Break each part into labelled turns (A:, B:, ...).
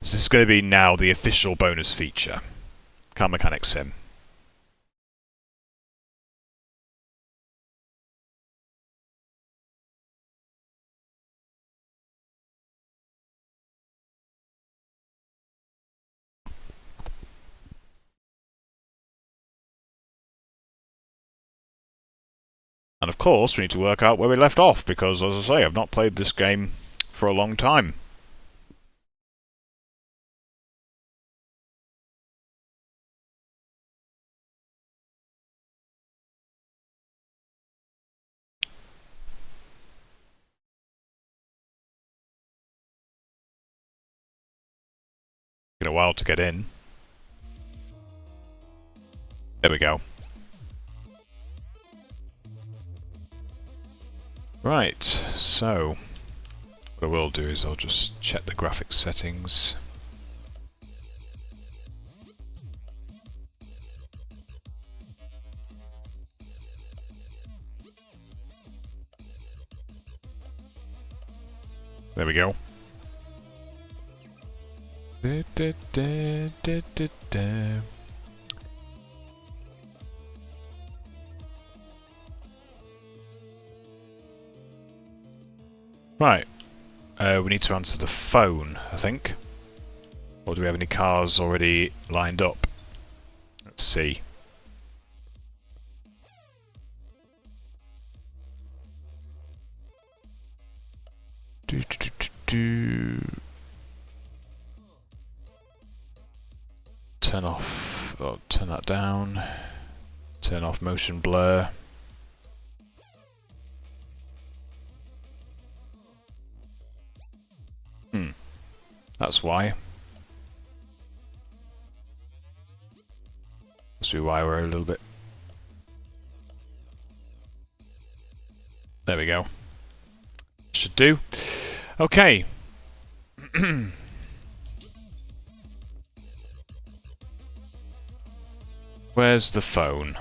A: So this is going to be now the official bonus feature. Car Mechanic Sim. And of course, we need to work out where we left off, because, as I say, I've not played this game for a long time. Taking a while to get in. There we go. Right, so what I will do is I'll just check the graphics settings. There we go. Right, we need to answer the phone, I think. Or do we have any cars already lined up? Let's see. Turn off, or turn that down. Turn off motion blur. That's why. Must be why we're a little bit... There we go. Should do. Okay. Where's the phone?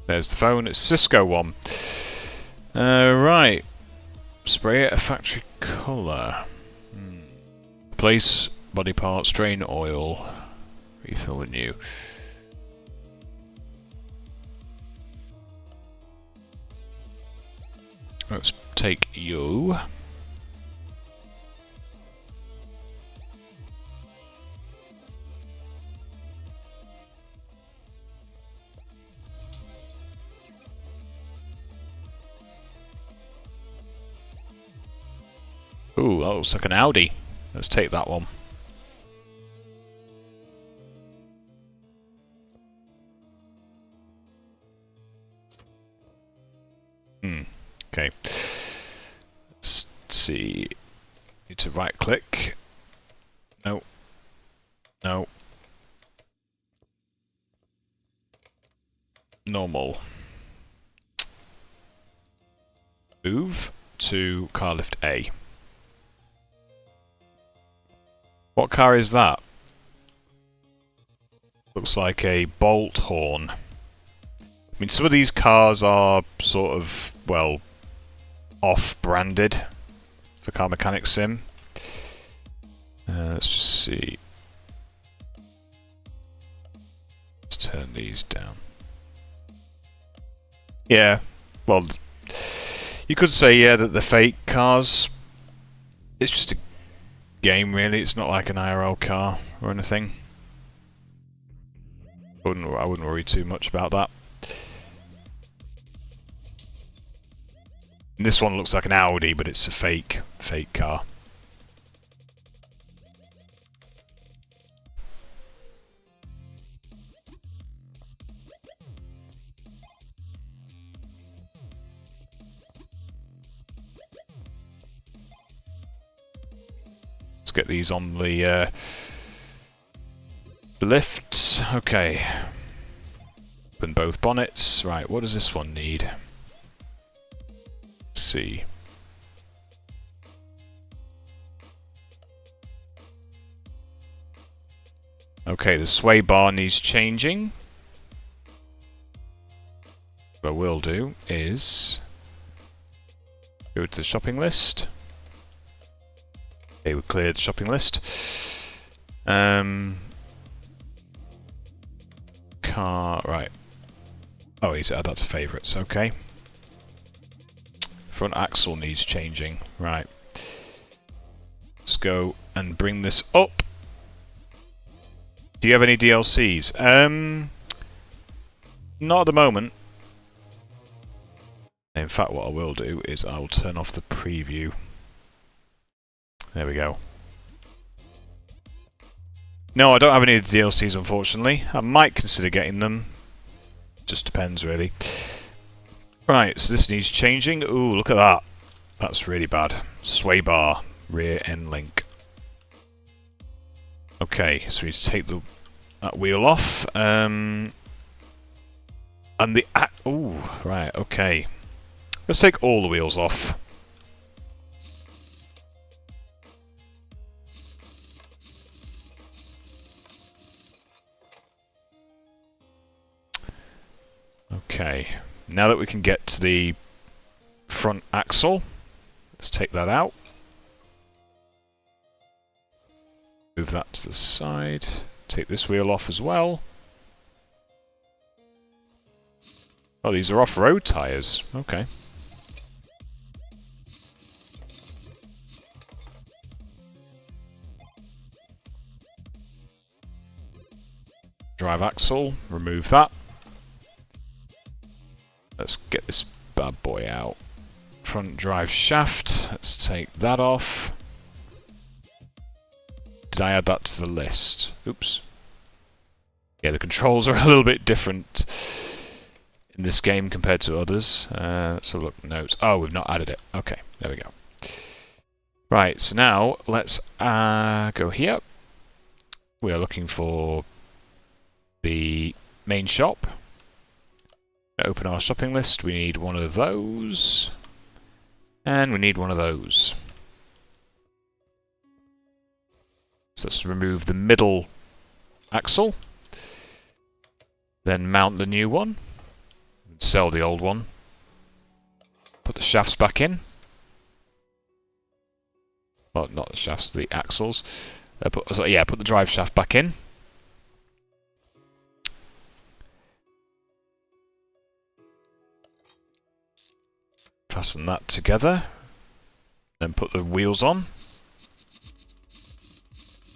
A: There's the phone. It's Cisco one. Right. Spray it a factory colour. Replace body parts, drain oil, refill with new. Let's take you. Ooh, that looks like an Audi. Let's take that one. Okay. Let's see. Need to right click. No. No. Normal. Move to car lift A. What car is that? Looks like a bolt horn. I mean, some of these cars are sort of, well, off-branded for Car Mechanic Sim. Let's just see. Let's turn these down. Yeah, well, you could say, yeah, that they're fake cars. It's just a game, really. It's not like an IRL car or anything. I wouldn't worry too much about that. And this one looks like an Audi, but it's a fake car. Let's get these on the lift. Okay. Open both bonnets. Right, what does this one need? Let's see. Okay, the sway bar needs changing. What I will do is go to the shopping list. Okay, we cleared the shopping list. Car, right. Oh, that's favourites, okay. Front axle needs changing, right. Let's go and bring this up. Do you have any DLCs? Not at the moment. In fact, what I will do is I'll turn off the preview. There we go. No, I don't have any of the DLCs, unfortunately. I might consider getting them. Just depends, really. Right, so this needs changing. Ooh, look at that. That's really bad. Sway bar, rear end link. Okay, so we need to take that wheel off. And the... Ooh, right, okay. Let's take all the wheels off. Okay, now that we can get to the front axle, let's take that out. Move that to the side. Take this wheel off as well. Oh, these are off-road tyres. Okay. Drive axle, remove that. Let's get this bad boy out. Front drive shaft, let's take that off. Did I add that to the list? Oops. Yeah, the controls are a little bit different in this game compared to others. Let's have a look at notes. Oh, we've not added it. Okay, there we go. Right, so now let's go here. We are looking for the main shop. Open our shopping list. We need one of those. And we need one of those. So let's remove the middle axle. Then mount the new one. Sell the old one. Put the shafts back in. Well, not the shafts, the axles. Put the drive shaft back in. Fasten that together. Then put the wheels on.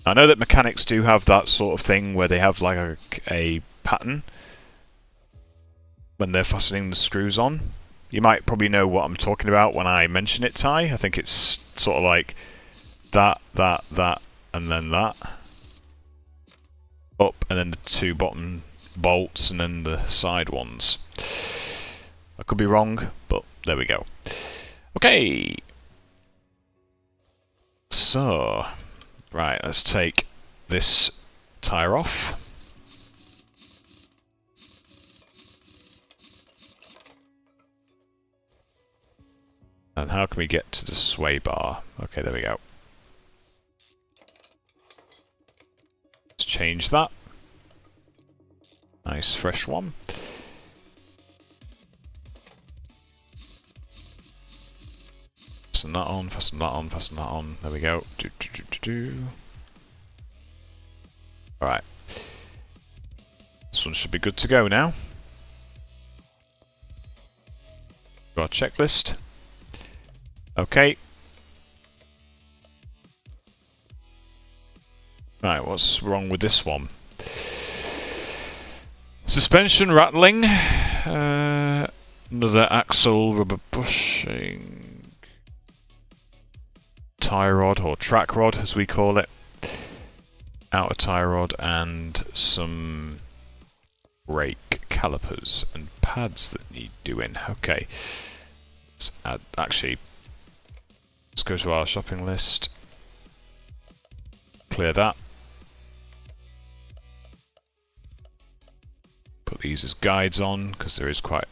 A: I know that mechanics do have that sort of thing where they have like a pattern when they're fastening the screws on. You might probably know what I'm talking about when I mention it, Ty. I think it's sort of like that, and then that. Up, and then the two bottom bolts, and then the side ones. I could be wrong, but there we go. Okay. So, right, let's take this tyre off. And how can we get to the sway bar? Okay, there we go. Let's change that. Nice, fresh one. Fasten that on, fasten that on, fasten that on. There we go. Alright. This one should be good to go now. Got our checklist. Okay. Right, what's wrong with this one? Suspension rattling. Another axle rubber bushing. Tie rod, or track rod as we call it. Outer tie rod, and some brake calipers and pads that need doing. Okay. Let's add, actually, let's go to our shopping list. Clear that. Put these as guides on, because there is quite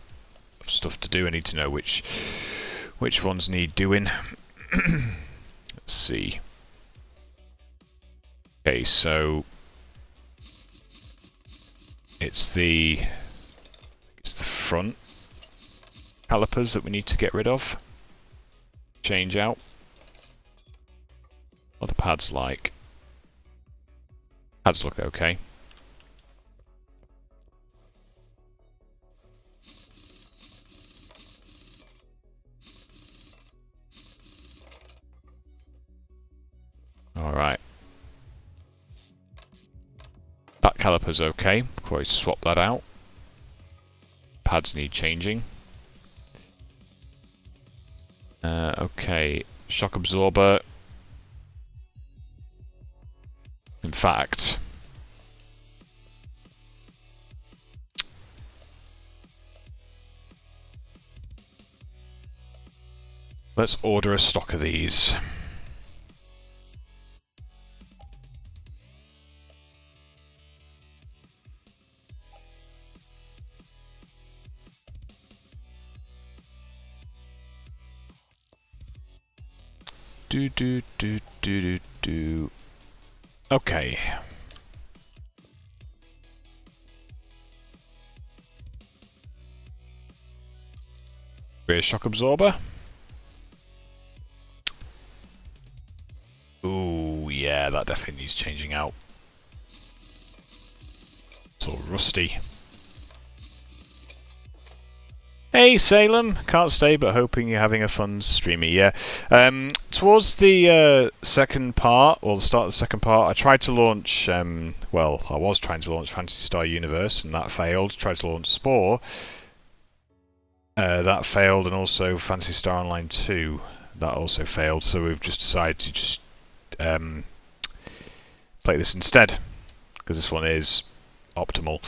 A: stuff to do. I need to know which ones need doing. Let's see. Okay, so it's the front calipers that we need to get rid of. Change out. What are the pads like? Pads look okay. Alright. That caliper's okay. Could always swap that out. Pads need changing. Okay. Shock absorber. In fact, let's order a stock of these. Do. Okay. Rear shock absorber. Ooh, yeah, that definitely needs changing out. It's all rusty. Hey Salem, can't stay but hoping you're having a fun streamy. Yeah, towards the second part, or the start of the second part, I tried to launch, well, I was trying to launch Phantasy Star Universe and that failed. Tried to launch Spore, that failed, and also Phantasy Star Online 2, that also failed, so we've just decided to just play this instead, because this one is optimal.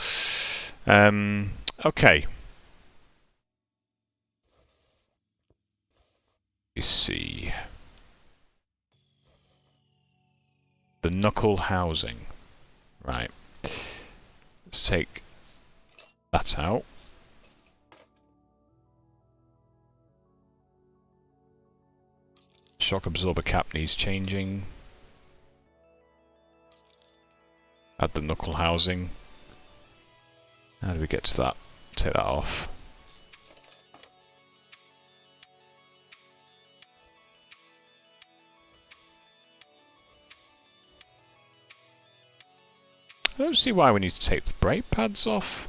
A: Okay. Let's see. The knuckle housing. Right. Let's take that out. Shock absorber cap needs changing. Add the knuckle housing. How do we get to that? Take that off. I don't see why we need to take the brake pads off.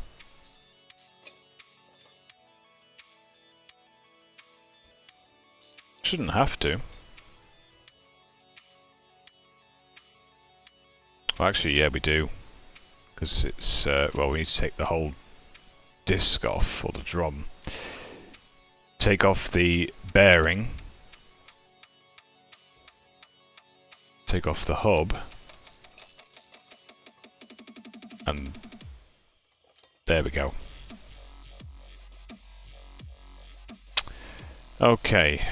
A: Shouldn't have to. Well, actually, yeah, we do. Because it's, well, we need to take the whole disc off, or the drum. Take off the bearing. Take off the hub. And there we go. Okay.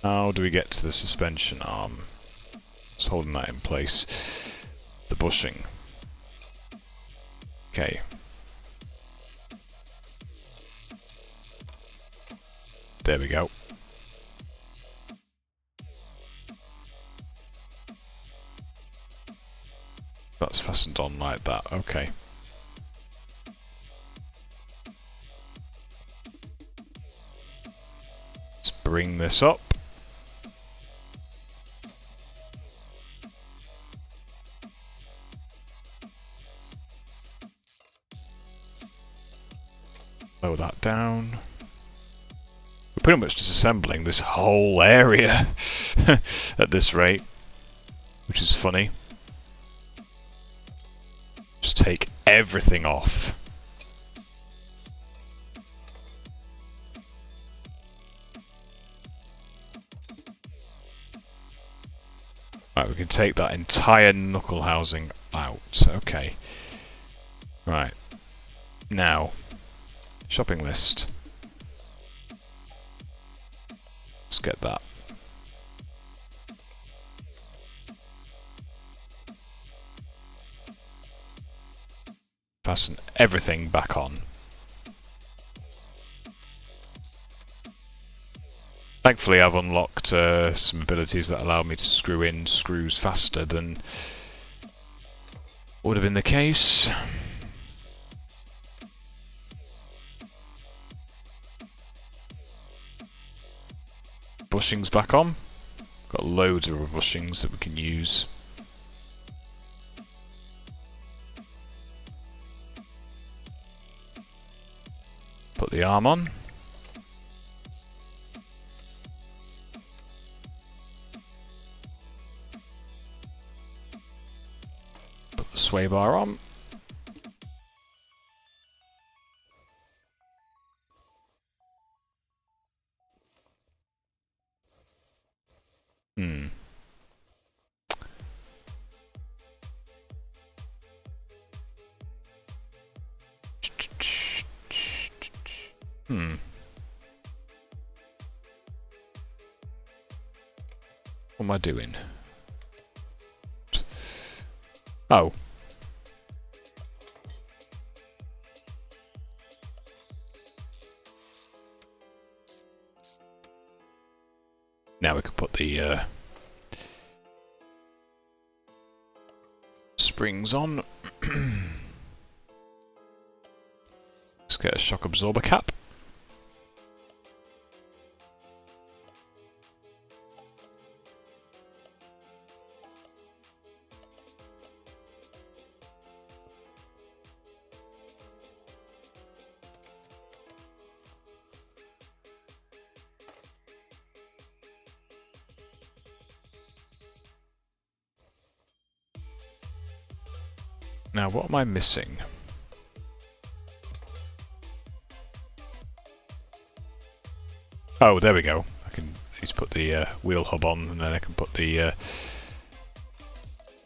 A: How do we get to the suspension arm? It's holding that in place. The bushing. Okay. There we go. That's fastened on like that, okay. Let's bring this up. Lower that down. We're pretty much disassembling this whole area at this rate, which is funny. Just take everything off. Right, we can take that entire knuckle housing out. Okay. Right. Now, shopping list. Let's get that. Fasten everything back on. Thankfully I've unlocked some abilities that allow me to screw in screws faster than would have been the case. Bushing's back on. Got loads of bushings that we can use. Put the arm on. Put the sway bar on. What am I doing? Oh. Now we can put the springs on. Let's get a shock absorber cap. Now, what am I missing? Oh, there we go. I can just put the wheel hub on, and then I can put the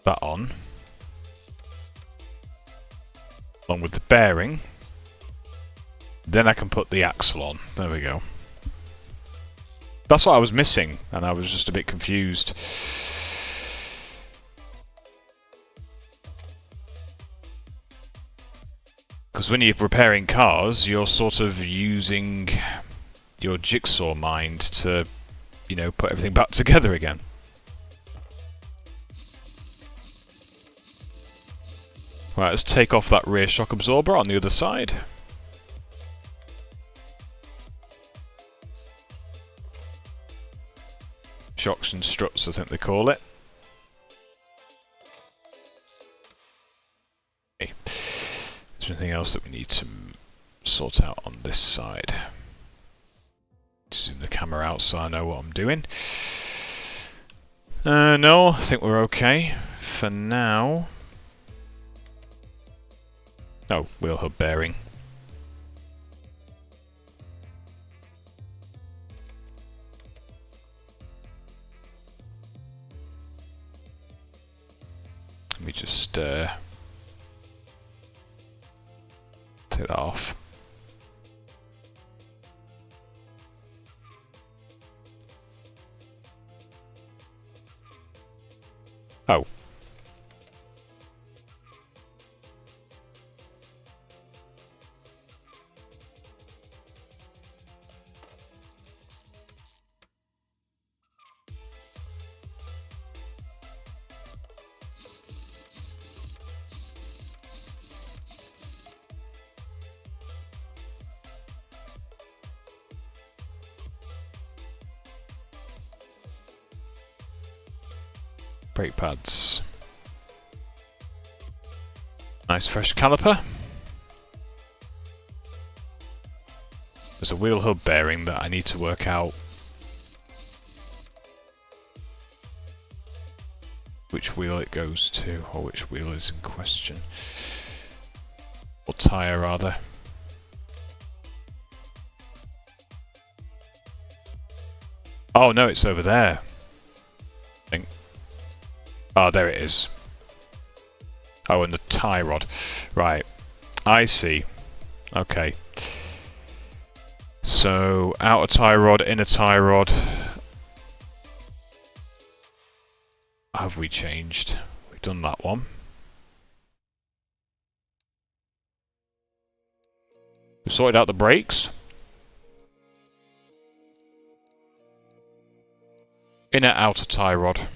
A: that on, along with the bearing. Then I can put the axle on. There we go. That's what I was missing, and I was just a bit confused. Because when you're repairing cars, you're sort of using your jigsaw mind to, you know, put everything back together again. Right, let's take off that rear shock absorber on the other side. Shocks and struts, I think they call it. Okay. Is there anything else that we need to sort out on this side? Zoom the camera out so I know what I'm doing. No, I think we're okay for now. Oh, wheel hub bearing. Let me just take that off. Oh. Brake pads. Nice fresh caliper. There's a wheel hub bearing that I need to work out which wheel it goes to, or which wheel is in question. Or tyre, rather. Oh no, it's over there. I think. Oh, there it is. Oh, and the tie rod. Right. I see. Okay. So, outer tie rod, inner tie rod. Have we changed? We've done that one. We've sorted out the brakes. Inner, outer tie rod.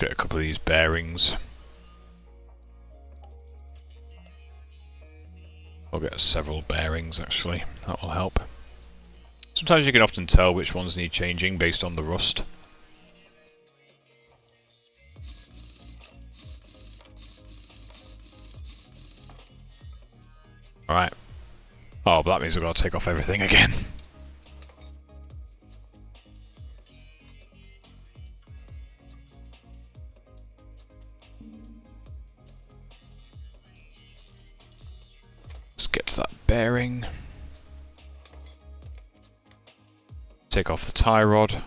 A: Get a couple of these bearings. I'll get several bearings actually, that will help. Sometimes you can often tell which ones need changing based on the rust. Alright. Oh, but that means I've got to take off everything again. Let's get to that bearing. Take off the tie rod.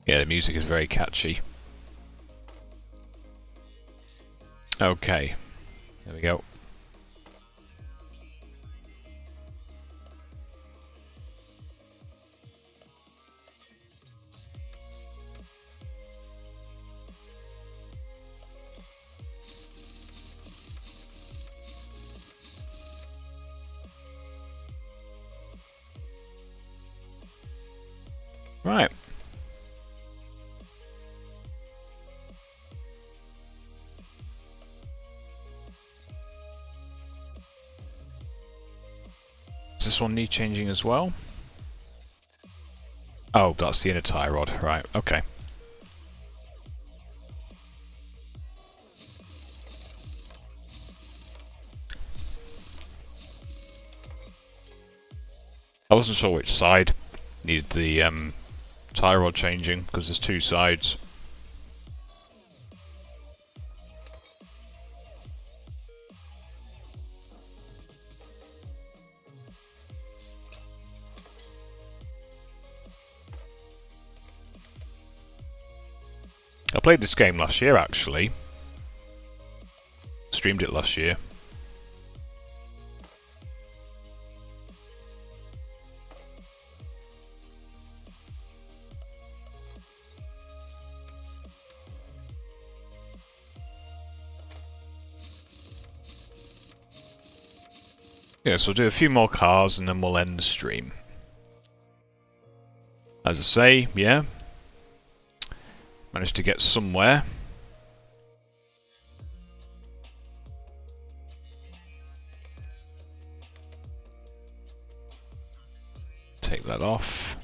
A: Yeah, the music is very catchy. Okay, there we go. Right. Does this one need changing as well? Oh, that's the inner tie rod. Right, okay. I wasn't sure which side needed the tie rod changing, because there's two sides. I played this game last year actually. Streamed it last year. Yeah, so we'll do a few more cars and then we'll end the stream. As I say, yeah. Managed to get somewhere. Take that off.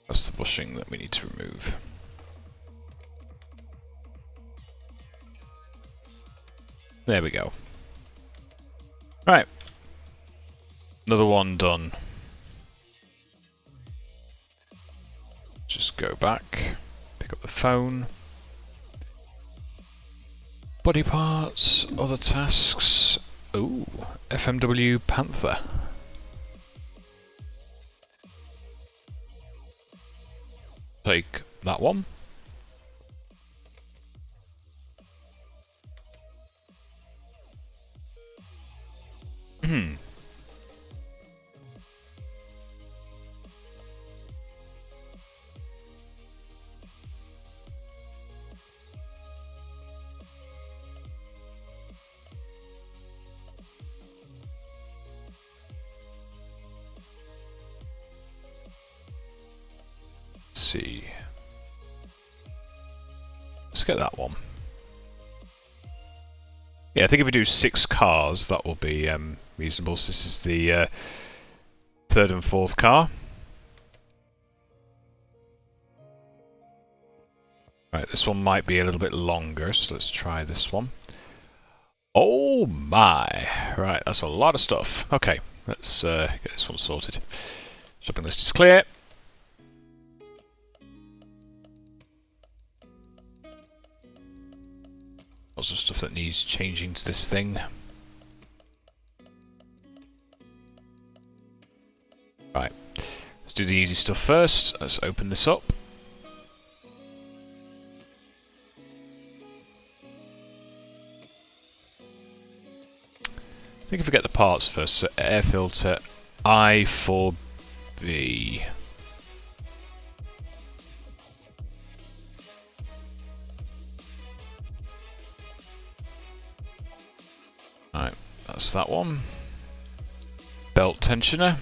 A: That's the bushing that we need to remove. There we go. Right. Another one done. Just go back, pick up the phone. Body parts, other tasks. Ooh, FMW Panther. Take that one. See. Let's get that one. Yeah, I think if we do 6 cars, that will be reasonable. So this is the 3rd and 4th car. Right, this one might be a little bit longer, so let's try this one. Oh my! Right, that's a lot of stuff. Okay, let's get this one sorted. Shopping list is clear. Lots of stuff that needs changing to this thing. Right, let's do the easy stuff first. Let's open this up. think if we get the parts first, so air filter I4B. Right, that's that one. Belt tensioner.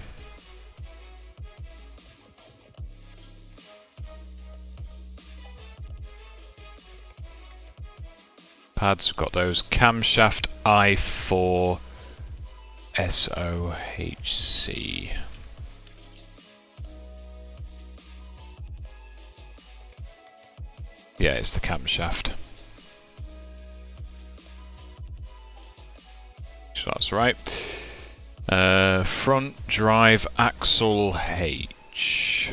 A: Pads, we've got those. Camshaft I4 SOHC. Yeah, it's the camshaft. So that's right. Front drive axle H.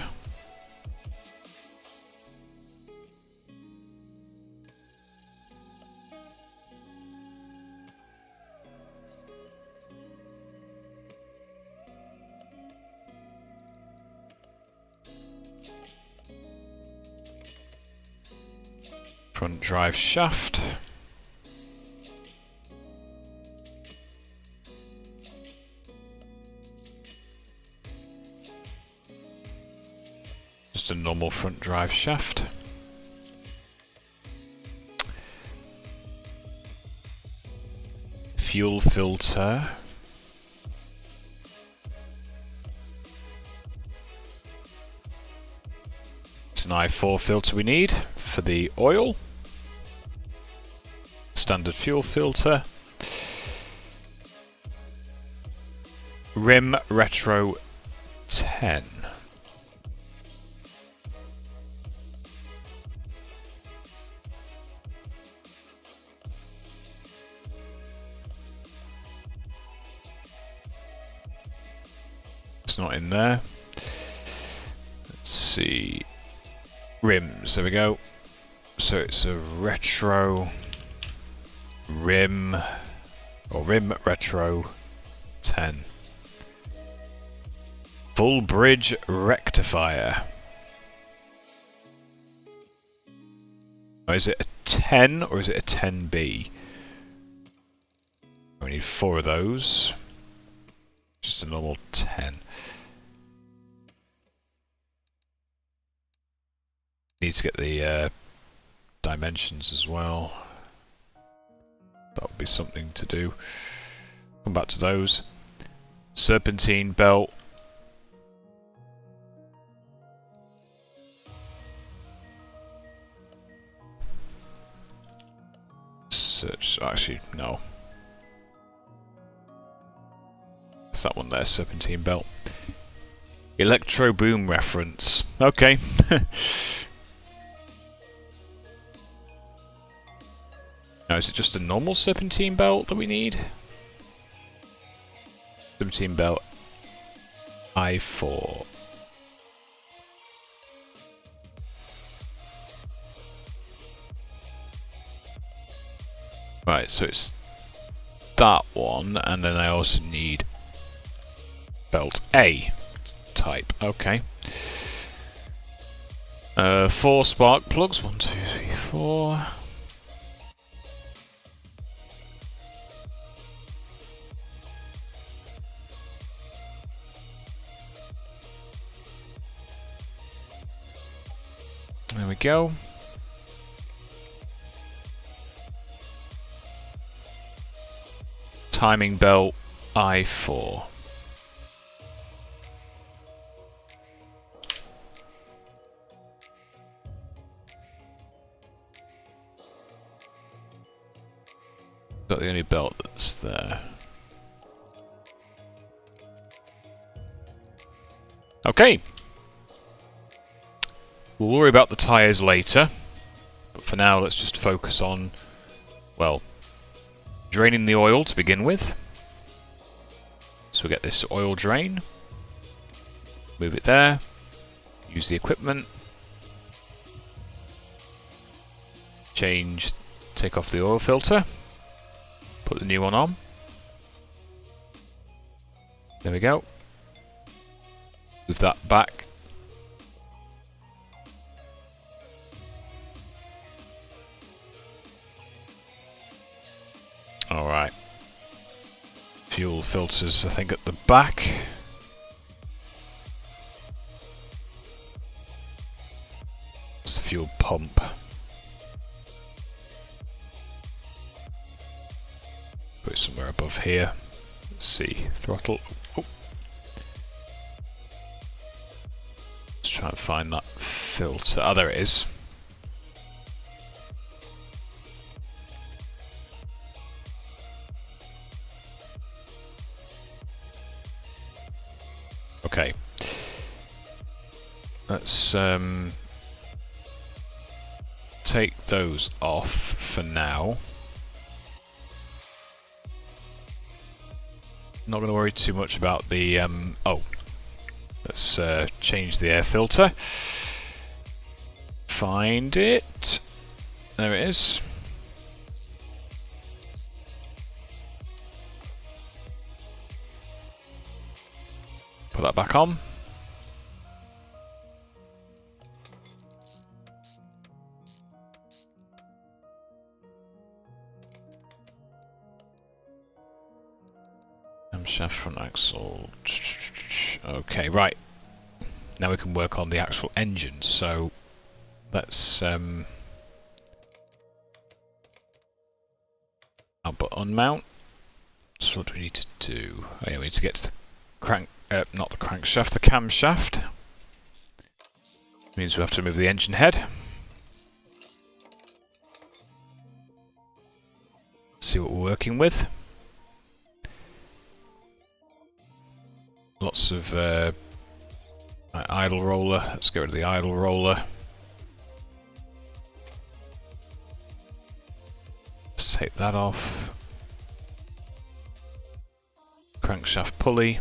A: Front drive shaft. Just a normal front drive shaft. Fuel filter. It's an I4 filter we need for the oil. Standard fuel filter. Rim Retro 10. It's not in there. Let's see. Rims, there we go. So it's a retro rim, or rim retro 10. Full bridge rectifier. Oh, is it a 10 or is it a 10B? We need 4 of those. Just a normal 10. Needs to get the dimensions as well. That would be something to do. Come back to those. Serpentine belt. Search. Actually, no. It's that one there, serpentine belt. Electro boom reference. Okay. Now, is it just a normal serpentine belt that we need? Serpentine belt I4. Right, so it's that one, and then I also need belt A type. Okay. 4 spark plugs. 1, 2, 3, 4. There we go. Timing belt I4. Got the only belt that's there. Okay. We'll worry about the tyres later, but for now let's just focus on, well, draining the oil to begin with. So we get this oil drain, move it there, use the equipment, change, take off the oil filter, put the new one on. There we go. Move that back. Alright. fuel filters, I think, at the back. It's the fuel pump. Put it somewhere above here. Let's see. Throttle. Oh. Let's try and find that filter. Oh, there it is. Okay. Let's take those off for now. Not going to worry too much about the oh, let's change the air filter. Find it. There it is. Put that back on. Camshaft, front axle. Okay, right. Now we can work on the actual engine. So let's output unmount. So what do we need to do? Oh yeah, we need to get to the crank. Not the crankshaft, the camshaft. Means we have to remove the engine head. See what we're working with. Lots of idle roller. Let's get rid of the idle roller. Let's take that off. Crankshaft pulley.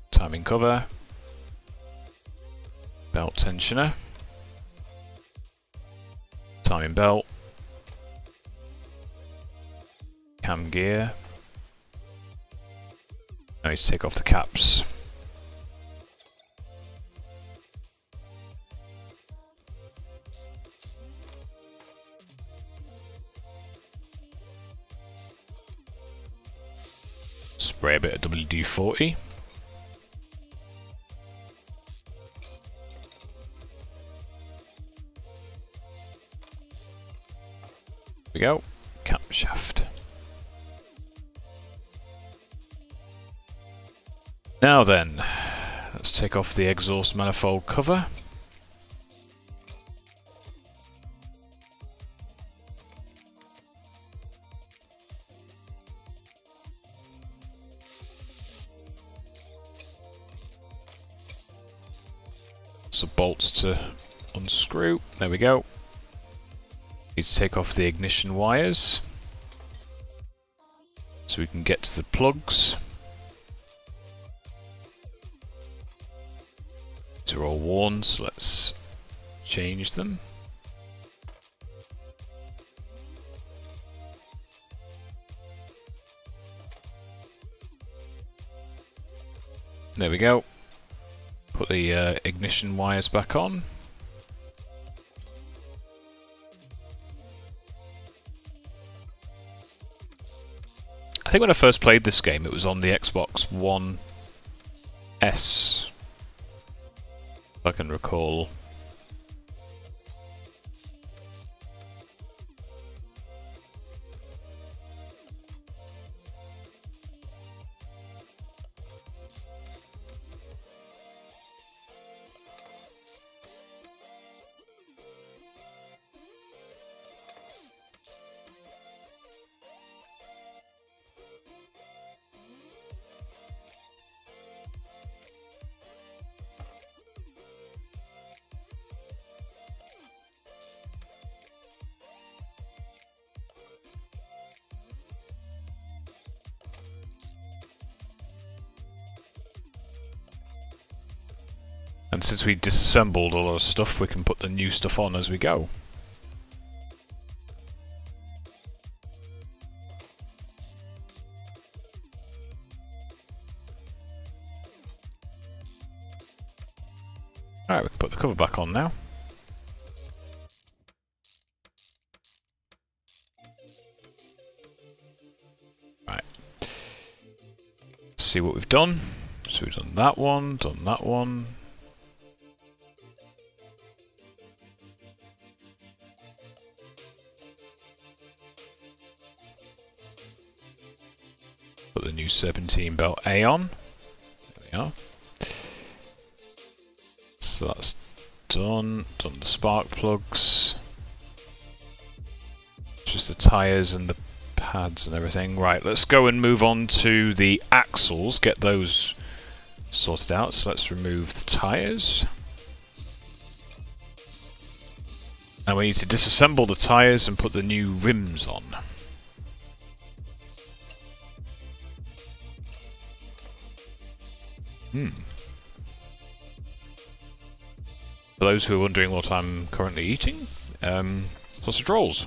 A: Timing cover. Belt tensioner. Timing belt. Cam gear. Now I need to take off the caps. Spray a bit of WD-40. We go, camshaft. Now then, let's take off the exhaust manifold cover. Some bolts to unscrew. There we go. Need to take off the ignition wires so we can get to the plugs. These are all worn, so let's change them. There we go. Put the ignition wires back on. I think when I first played this game, it was on the Xbox One S, if I can recall. And since we disassembled a lot of stuff, we can put the new stuff on as we go. Alright, we can put the cover back on now. Right. see what we've done. So we've done that one, done that one. Put the new serpentine belt A on. There we are. So that's done. Done the spark plugs. Just the tyres and the pads and everything. Right, let's go and move on to the axles. Get those sorted out. So let's remove the tyres. And we need to disassemble the tyres and put the new rims on. For those who are wondering what I'm currently eating, sausage rolls.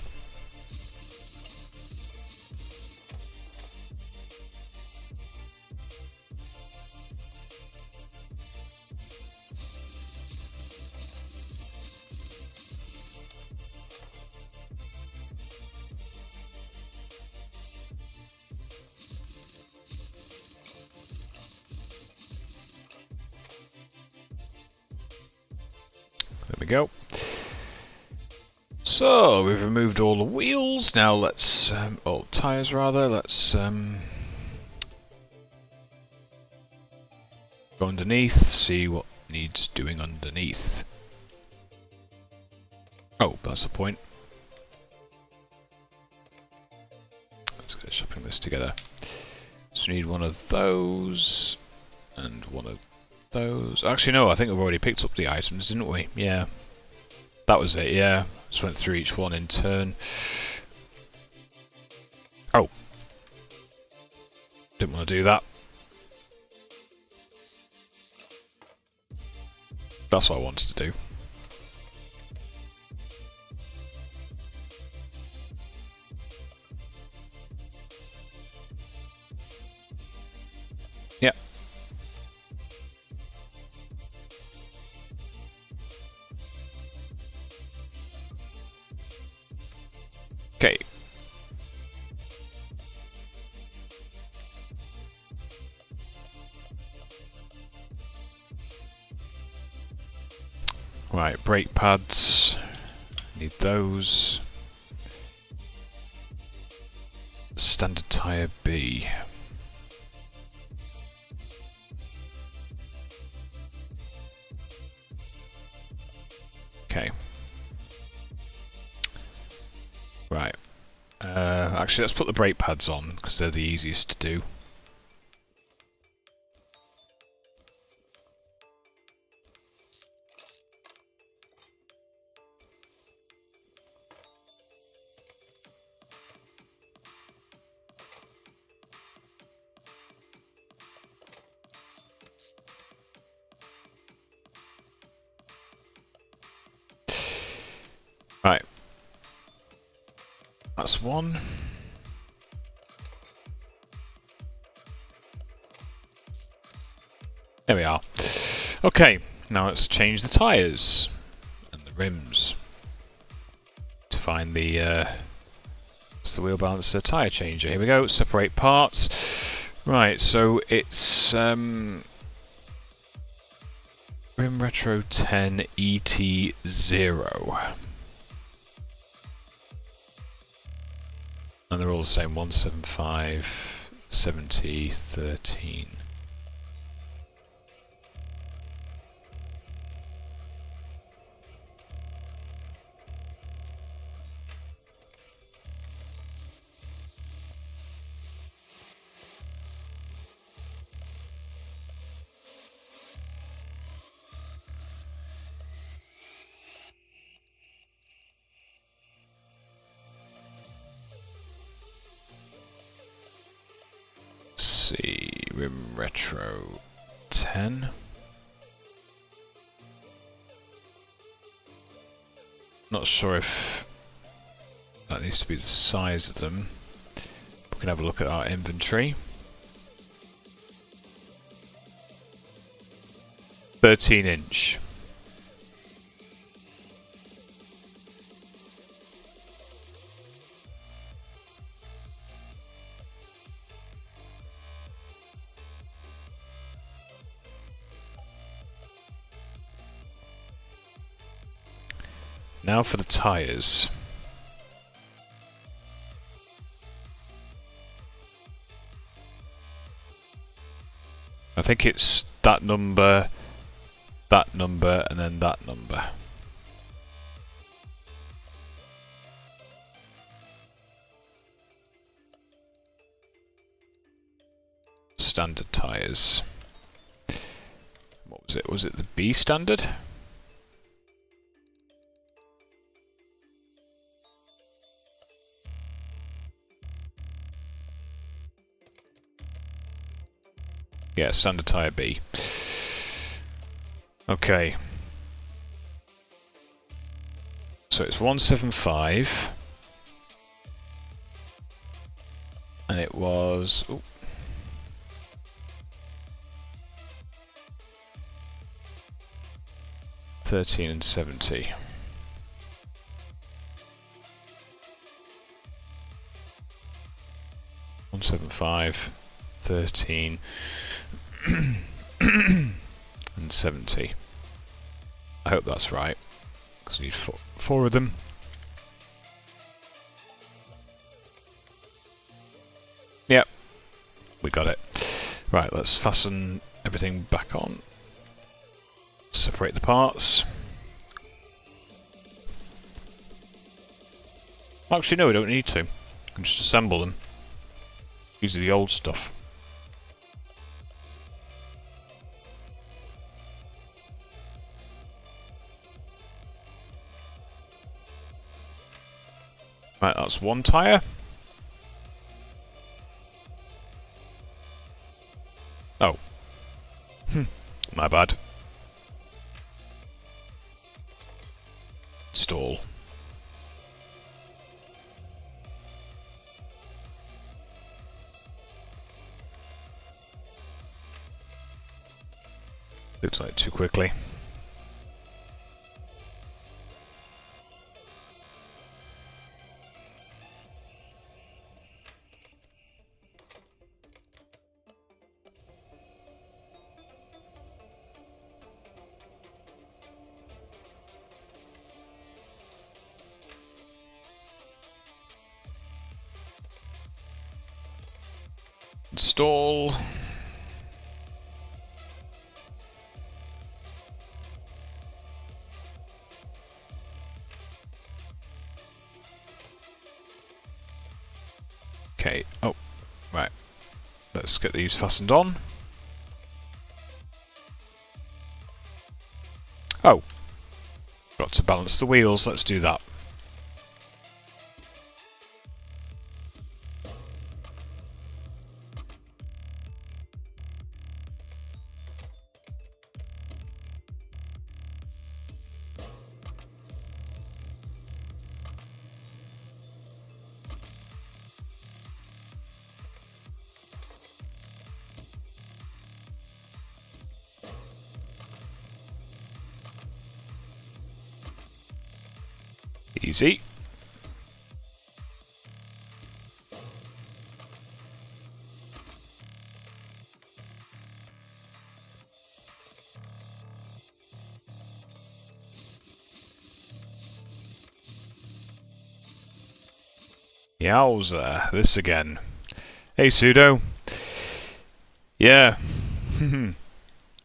A: There we go. So we've removed all the wheels. Now let's, all tyres rather. Let's go underneath. See what needs doing underneath. Oh, that's the point. Let's get shopping this together. So we need one of those and one of those. Actually, no, I think we've already picked up the items, didn't we? Yeah. That was it, yeah. Just went through each one in turn. Oh. Didn't want to do that. That's what I wanted to do. Yep. Okay. Right, brake pads. Need those. Standard tyre B. Okay. Right. Actually, let's put the brake pads on, because they're the easiest to do. Right. That's one. There we are. Okay, now let's change the tyres and the rims to find the what's the wheel balancer tyre changer. Here we go. Separate parts. Right, so it's Rim Retro 10 ET0. And they're all the same, 175, 70, 13. See, Rim Retro 10. Not sure if that needs to be the size of them. We can have a look at our inventory. 13-inch. Now for the tyres. I think it's that number, and then that number. Standard tyres. What was it? Was it the B standard? Yeah, standard tyre B. Okay. So it's 175. And it was... Ooh. $13 and $70. $175, $13 and $70. I hope that's right, because I need four of them. Yep, we got it. Right, let's fasten everything back on. Separate the parts. Actually, no, we don't need to. We can just assemble them. Use the old stuff. Right, that's one tyre. Oh. My bad. Install. Looks like too quickly. Install. Okay, oh, right. Let's get these fastened on. Oh, got to balance the wheels, let's do that. Easy. Yowza, this again. Hey Sudo. Yeah.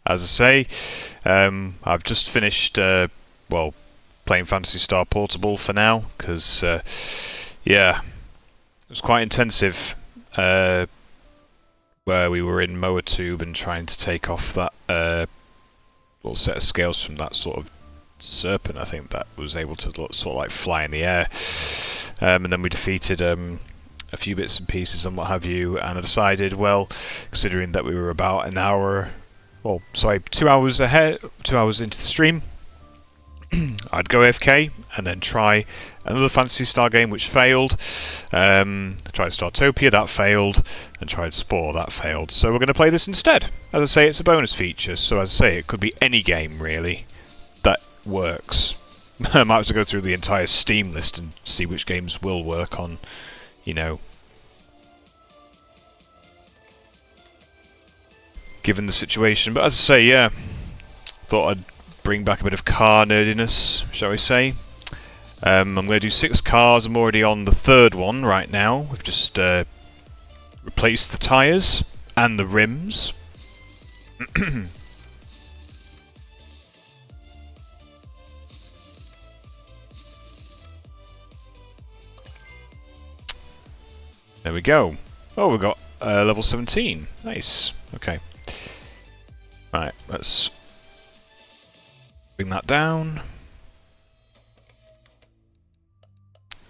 A: As I say, I've just finished, well, playing Phantasy Star Portable for now, because, yeah, it was quite intensive, where we were in Moa Tube and trying to take off that little set of scales from that sort of serpent, I think, that was able to sort of like fly in the air. And then we defeated a few bits and pieces and what have you, and I decided, well, considering that we were about an hour, well, sorry, 2 hours ahead, 2 hours into the stream, I'd go AFK and then try another Phantasy Star game which failed. Tried Startopia, that failed, and tried Spore, that failed. So we're going to play this instead. As I say, it's a bonus feature, so as I say, it could be any game really that works. I might have to go through the entire Steam list and see which games will work on, you know, given the situation. But as I say, yeah, thought I'd bring back a bit of car nerdiness, shall we say. I'm going to do 6 cars. I'm already on the 3rd one right now. We've just replaced the tyres and the rims. There we go. Oh, we've got level 17. Nice. Okay. Right, let's bring that down.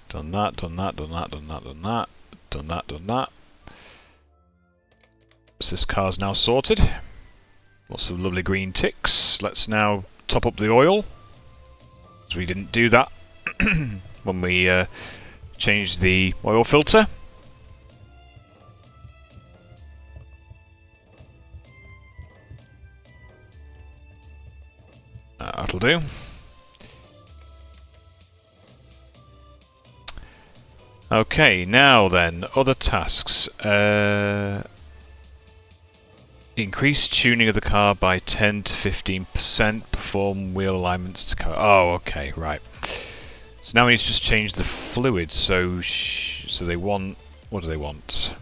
A: Done that, done that, done that, done that, done that, done that, done that. So this car's now sorted. Lots of lovely green ticks. Let's now top up the oil. So we didn't do that when we changed the oil filter. That'll do. Okay, now then, other tasks. Increase tuning of the car by 10 to 15%. Perform wheel alignments to car. Oh, okay, right. So now we need to just change the fluid. So they want. What do they want?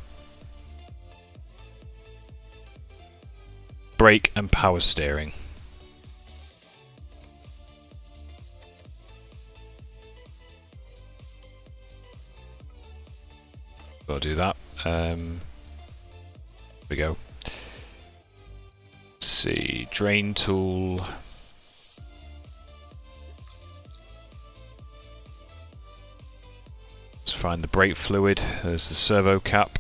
A: Brake and power steering. I'll do that. Here we go. Let's see, drain tool. Let's find the brake fluid. There's the servo cap.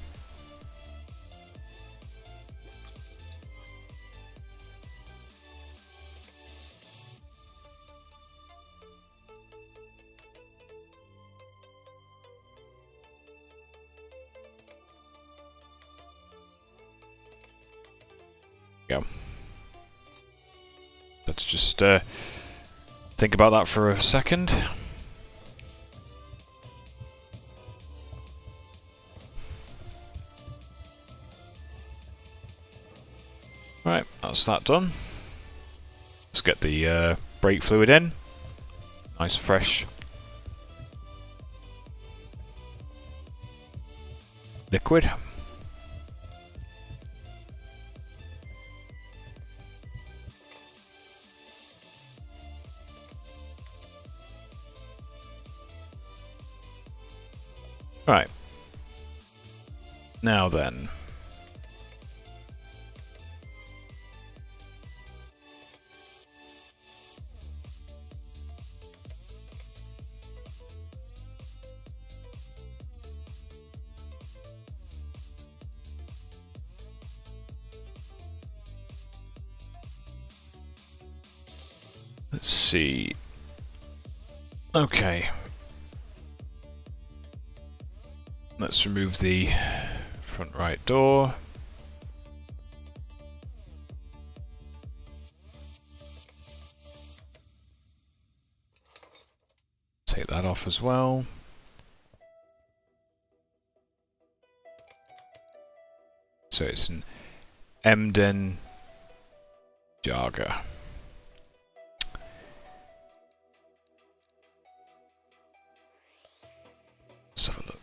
A: Go. Let's just think about that for a second. Right, that's that done. Let's get the brake fluid in. Nice fresh liquid. Right. Now then. Let's see. Okay. Let's remove the front right door. Take that off as well. So it's an Emden Jager. Let's have a look.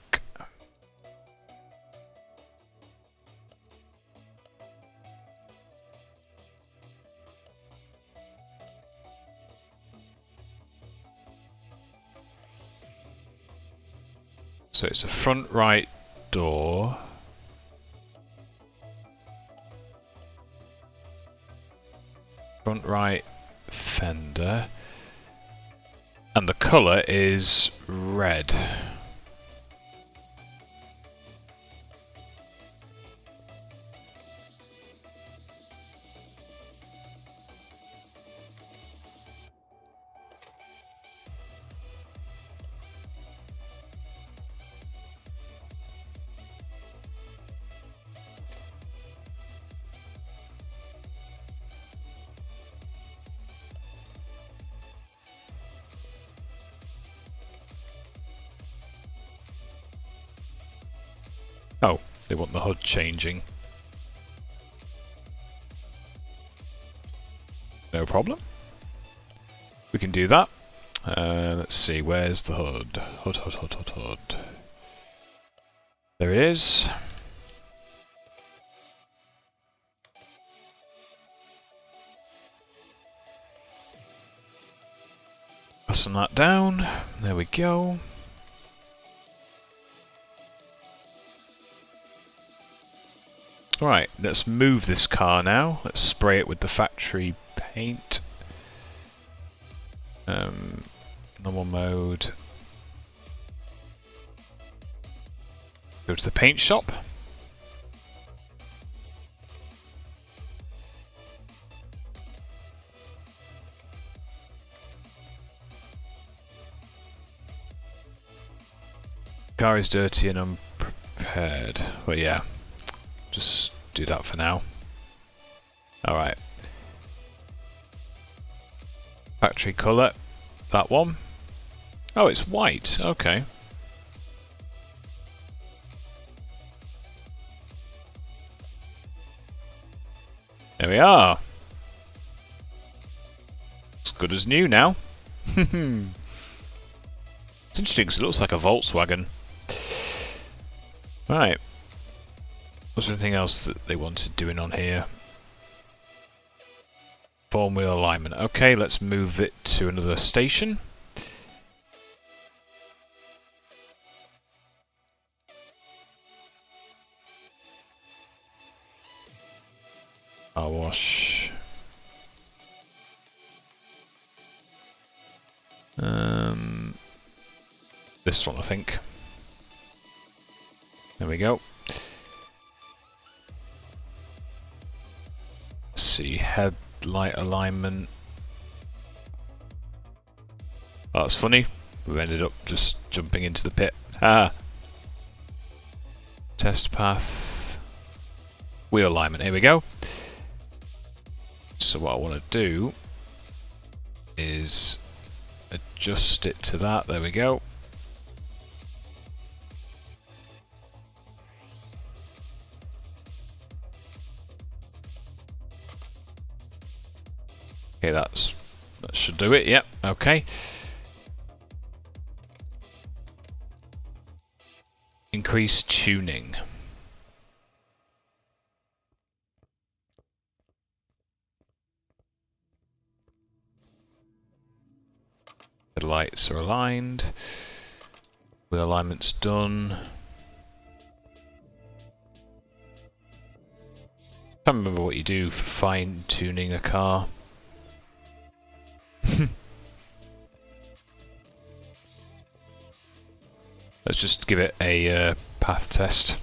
A: So it's a front right door. Front right fender. And the colour is red. Oh, they want the HUD changing. No problem. We can do that. Let's see, where's the hood? Hood. There it is. Fasten that down. There we go. Right, let's move this car now. Let's spray it with the factory paint. Normal mode. Go to the paint shop. Car is dirty and unprepared. Well, yeah, just do that for now. Alright. Factory colour. That one. Oh, it's white. Okay. There we are. It's good as new now. It's interesting because it looks like a Volkswagen. Right. Was there anything else that they wanted doing on here? Form wheel alignment. Okay, let's move it to another station. Car wash. This one, I think. There we go. Let's see, headlight alignment. Oh, that's funny. We ended up just jumping into the pit. Ah. Test path. Wheel alignment. Here we go. So what I want to do is adjust it to that. There we go. Okay, that should do it. Yep. Okay. Increase tuning. The lights are aligned. Wheel alignment's done. Can't remember what you do for fine tuning a car. Let's just give it a path test.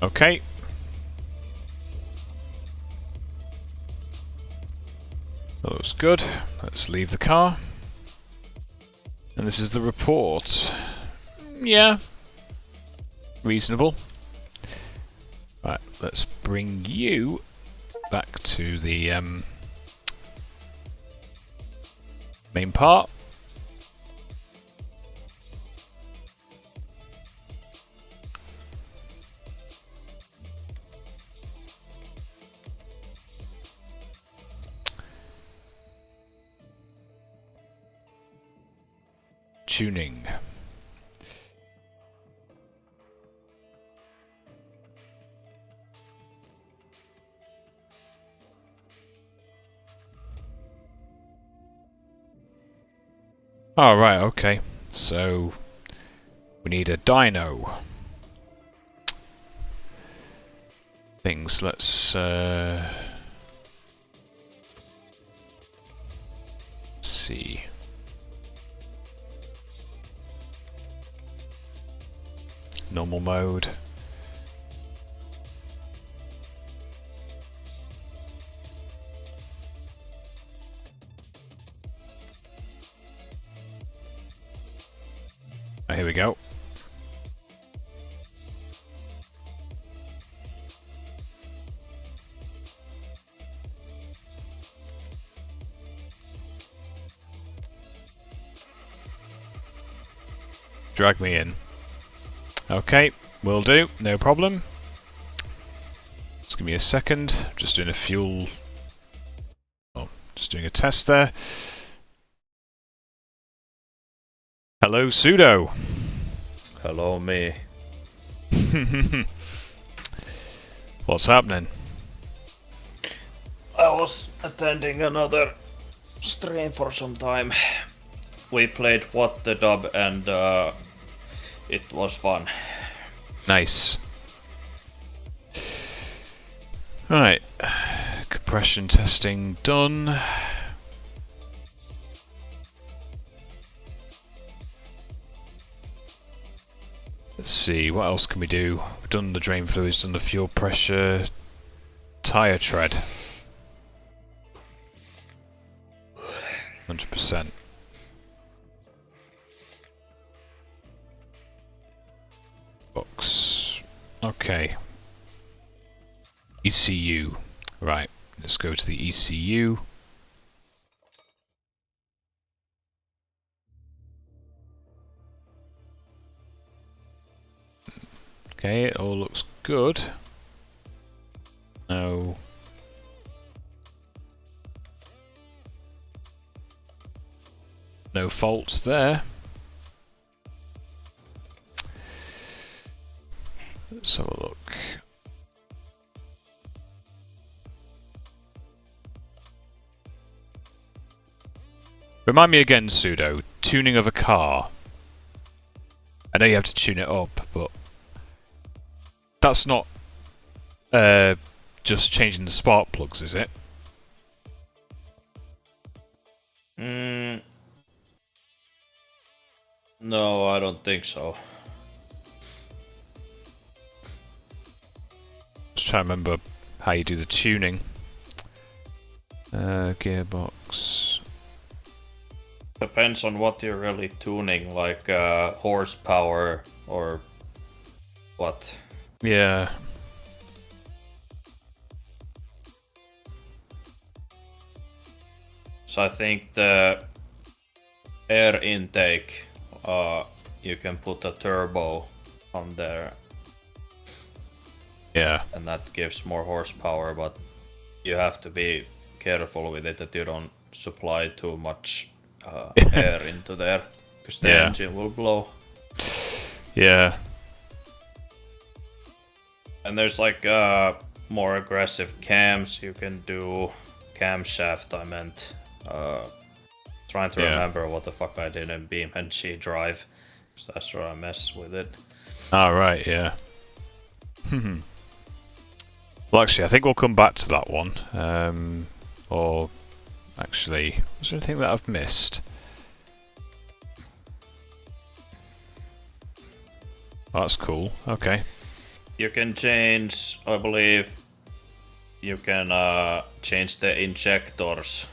A: Okay. That looks good. Let's leave the car. And this is the report. Yeah. Reasonable. Right, let's bring you back to the main part. Tuning. Oh, right, okay. So we need a dyno. Things, let's see. normal mode. Here we go. Drag me in. Okay, will do, no problem. Just give me a second. Just doing a fuel. Oh, just doing a test there. Hello, Pseudo.
B: Hello, me.
A: What's happening?
B: I was attending another stream for some time. We played What the Dub and it was fun.
A: Nice. Right. Compression testing done. Let's see, what else can we do? We've done the drain fluids, done the fuel pressure, tyre tread. 100%. Box. Okay. ECU. Right, let's go to the ECU. Okay, it all looks good. No. No faults there. Let's have a look. Remind me again, Pseudo, tuning of a car. I know you have to tune it up, but that's not just changing the spark plugs, is it?
B: No, I don't think so.
A: Just trying to remember how you do the tuning. Gearbox.
B: Depends on what you're really tuning, like horsepower or what.
A: Yeah.
B: So I think the air intake, you can put a turbo on there.
A: Yeah.
B: And that gives more horsepower, but you have to be careful with it that you don't supply too much air into there, because the engine will blow.
A: Yeah.
B: And there's like more aggressive cams you can do. Camshaft, I meant. Trying to remember what the fuck I did in BeamNG Drive, because that's where I mess with it.
A: Ah, right, yeah. Well, actually, I think we'll come back to that one. Or, actually, was there anything that I've missed? Oh, that's cool. Okay.
B: You can change, I believe, you can change the injectors.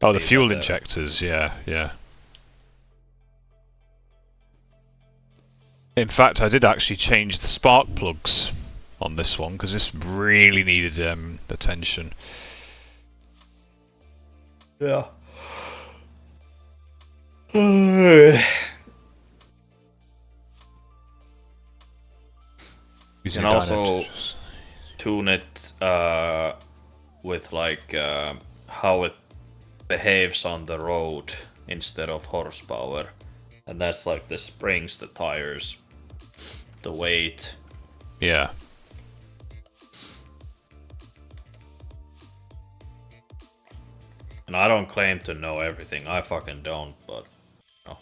A: Oh, the fuel injectors, yeah, yeah. In fact, I did actually change the spark plugs on this one, because this really needed attention.
B: Yeah. You can also tune it with like how it behaves on the road instead of horsepower, and that's like the springs, the tires, the weight.
A: Yeah.
B: And I don't claim to know everything. I fucking don't, but no.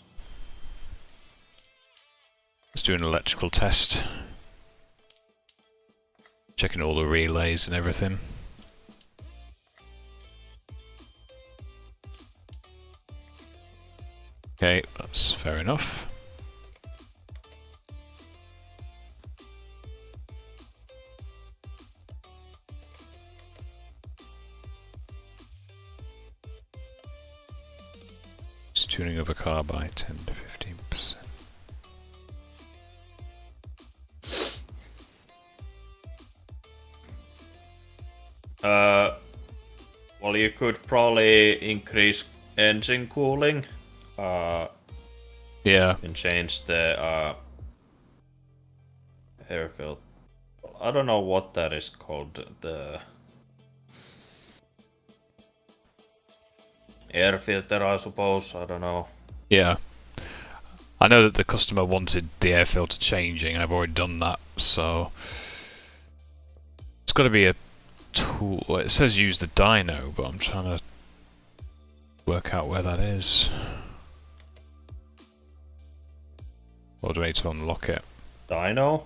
A: Let's do an electrical test. Checking all the relays and everything. Okay, that's fair enough. tuning of a car by 10 to 15%.
B: Well, you could probably increase engine cooling.
A: Yeah.
B: And change the air filter. I don't know what that is called. The air filter, I suppose. I don't know.
A: Yeah. I know that the customer wanted the air filter changing. I've already done that, so it's got to be a tool. It says use the dyno, but I'm trying to work out where that is. Or do I need to unlock it?
B: Dyno?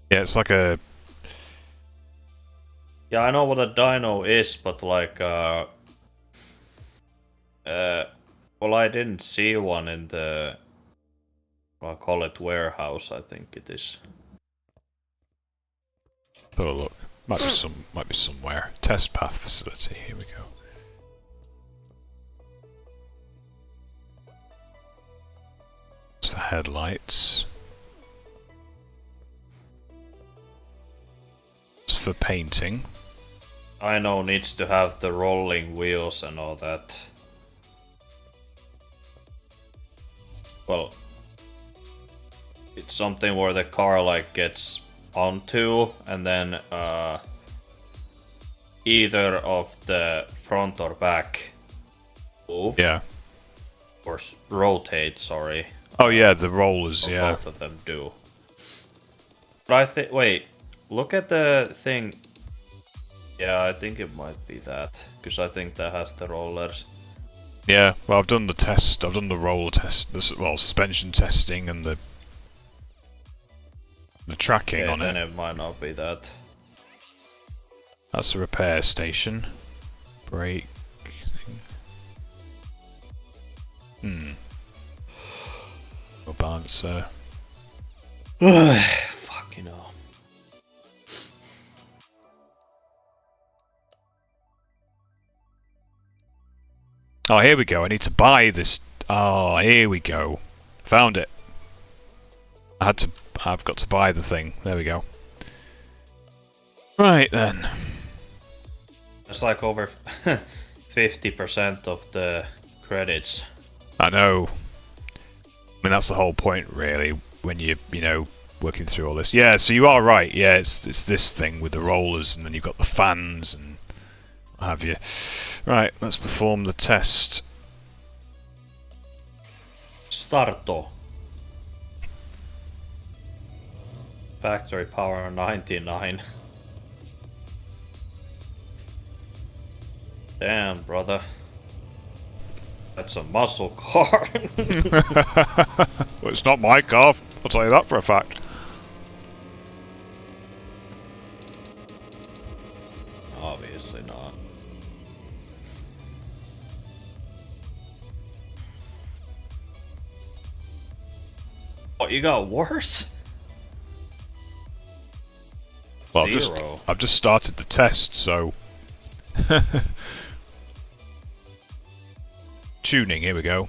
A: Yeah, it's like a...
B: Yeah, I know what a dyno is, but like, well, I didn't see one in the, I'll call it warehouse, I think it is.
A: Have a look. Might be somewhere. Test path facility. Here we go. It's for headlights. It's for painting.
B: I know needs to have the rolling wheels and all that. Well, it's something where the car like gets onto and then either of the front or back move.
A: Yeah.
B: Or rotate, sorry.
A: Oh yeah, the rollers, yeah.
B: Both of them do. But I think, wait, look at the thing. Yeah, I think it might be that. Because I think that has the rollers.
A: Yeah, well I've done the test, I've done the roller test, well suspension testing and the tracking on
B: then
A: it.
B: It might not be that.
A: That's the repair station. Brake thing. No balancer.
B: Fucking hell.
A: Oh, here we go. I need to buy this. Oh, here we go. Found it. I've got to buy the thing. There we go. Right then.
B: It's like over 50% of the credits.
A: I know. I mean, that's the whole point, really, when you know, working through all this. Yeah, so you are right. Yeah, it's this thing with the rollers, and then you've got the fans and what have you. Right, let's perform the test.
B: Starto. Factory power 99. Damn, brother. That's a muscle car.
A: Well, it's not my car, I'll tell you that for a fact.
B: Obviously not. What, you got worse?
A: Well,
B: Zero.
A: I've just started the test, so... Tuning, here we go.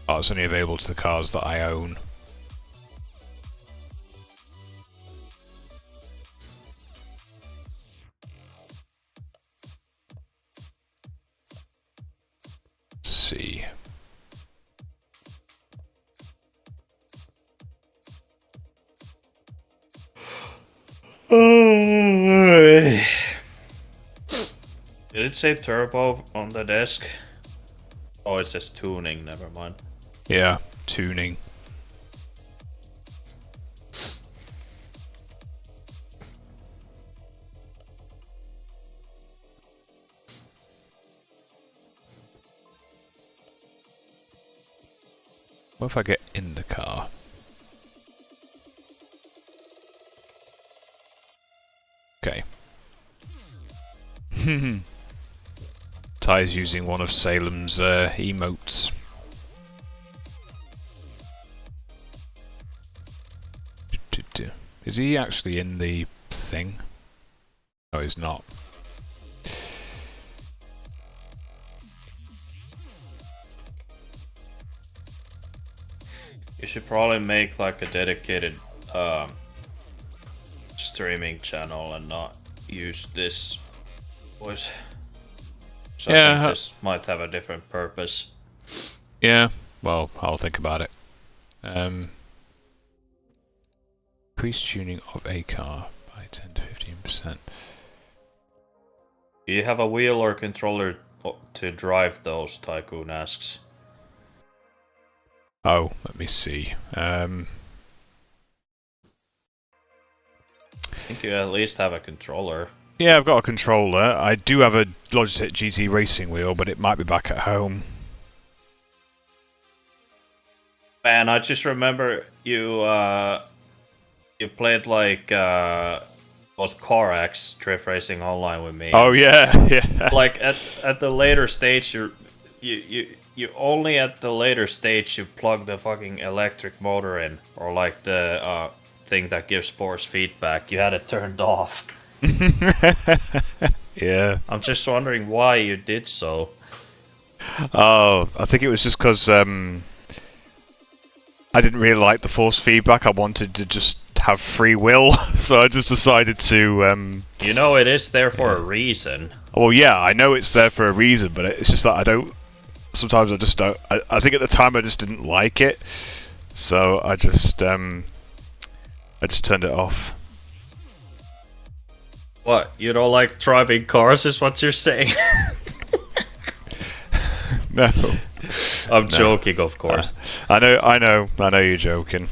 A: Oh, it's only available to the cars that I own. Let's see.
B: Did it say turbo on the desk? Oh, it says tuning, never mind.
A: Yeah, tuning. What if I get in the car? Okay. Ty's using one of Salem's emotes. Is he actually in the thing? No, he's not.
B: You should probably make like a dedicated streaming channel and not use this voice. So I think this might have a different purpose.
A: Yeah, well, I'll think about it. Increase tuning of a car by 10 to 15%.
B: Do you have a wheel or controller to drive those? Tycoon asks.
A: Oh, let me see.
B: I think you at least have a controller.
A: Yeah, I've got a controller. I do have a Logitech GT racing wheel, but it might be back at home.
B: Man, I just remember you played like was CarX Drift Racing Online with me.
A: Oh yeah, yeah.
B: Like at the later stage, you only at the later stage you plug the fucking electric motor in, or like the thing that gives force feedback. You had it turned off.
A: Yeah.
B: I'm just wondering why you did so.
A: Oh, I think it was just because I didn't really like the force feedback. I wanted to just have free will, so I just decided to.
B: You know, it is there for a reason.
A: Well, yeah, I know it's there for a reason, but it's just that I don't. Sometimes I just don't. I think at the time I just didn't like it, so I just turned it off.
B: What? You don't like driving cars, is what you're saying?
A: No.
B: I'm joking, of course.
A: I know you're joking.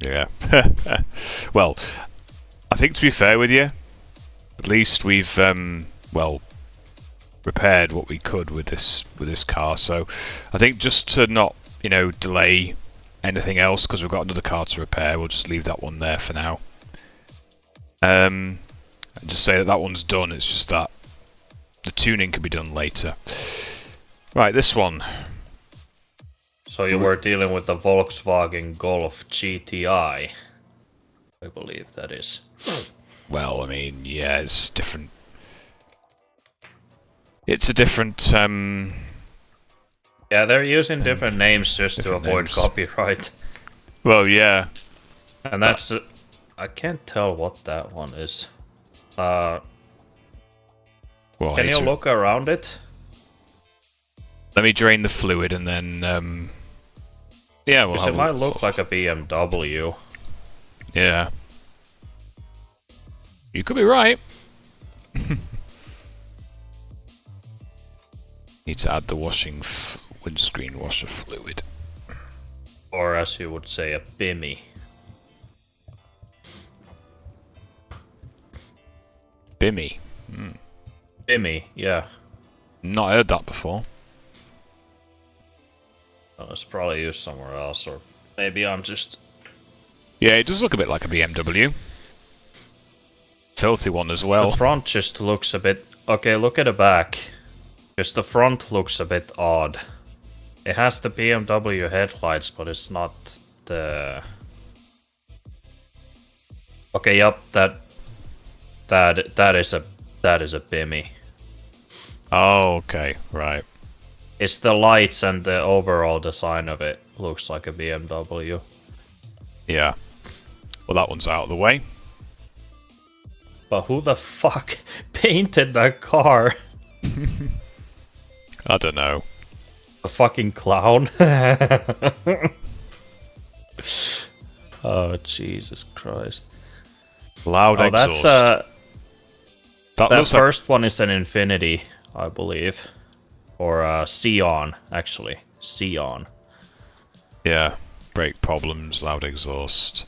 A: Yeah. Well, I think to be fair with you, at least we've repaired what we could with this car. So I think just to not delay anything else, because we've got another car to repair, we'll just leave that one there for now. And just say that one's done. It's just that the tuning can be done later. Right, this one.
B: So you were dealing with the Volkswagen Golf GTI, I believe that is.
A: Well, I mean, yeah, it's different. It's a different.
B: Yeah, they're using different names just to avoid copyright.
A: Well, yeah.
B: And that's... I can't tell what that one is.
A: Well,
B: can you look around it?
A: Let me drain the fluid and then... yeah, well,
B: it might look like a BMW.
A: Yeah. You could be right. Need to add the windscreen washer fluid.
B: Or as you would say, a bimmy.
A: Bimmy.
B: Bimmy, yeah.
A: Not heard that before.
B: Well, it's probably used somewhere else, or maybe I'm just...
A: Yeah, it does look a bit like a BMW. Filthy one as well.
B: The front just looks a bit... Okay, look at the back. Just the front looks a bit odd. It has the BMW headlights, but it's not the... Okay, yep, that is a bimmy.
A: Oh, okay, right.
B: It's the lights and the overall design of it looks like a BMW.
A: Yeah. Well, that one's out of the way.
B: But who the fuck painted that car?
A: I don't know.
B: A fucking clown? Oh, Jesus Christ.
A: Loud exhaust.
B: That's
A: That
B: first one is an Infinity, I believe. Or Xeon, actually. Xeon.
A: Yeah. Brake problems, loud exhaust.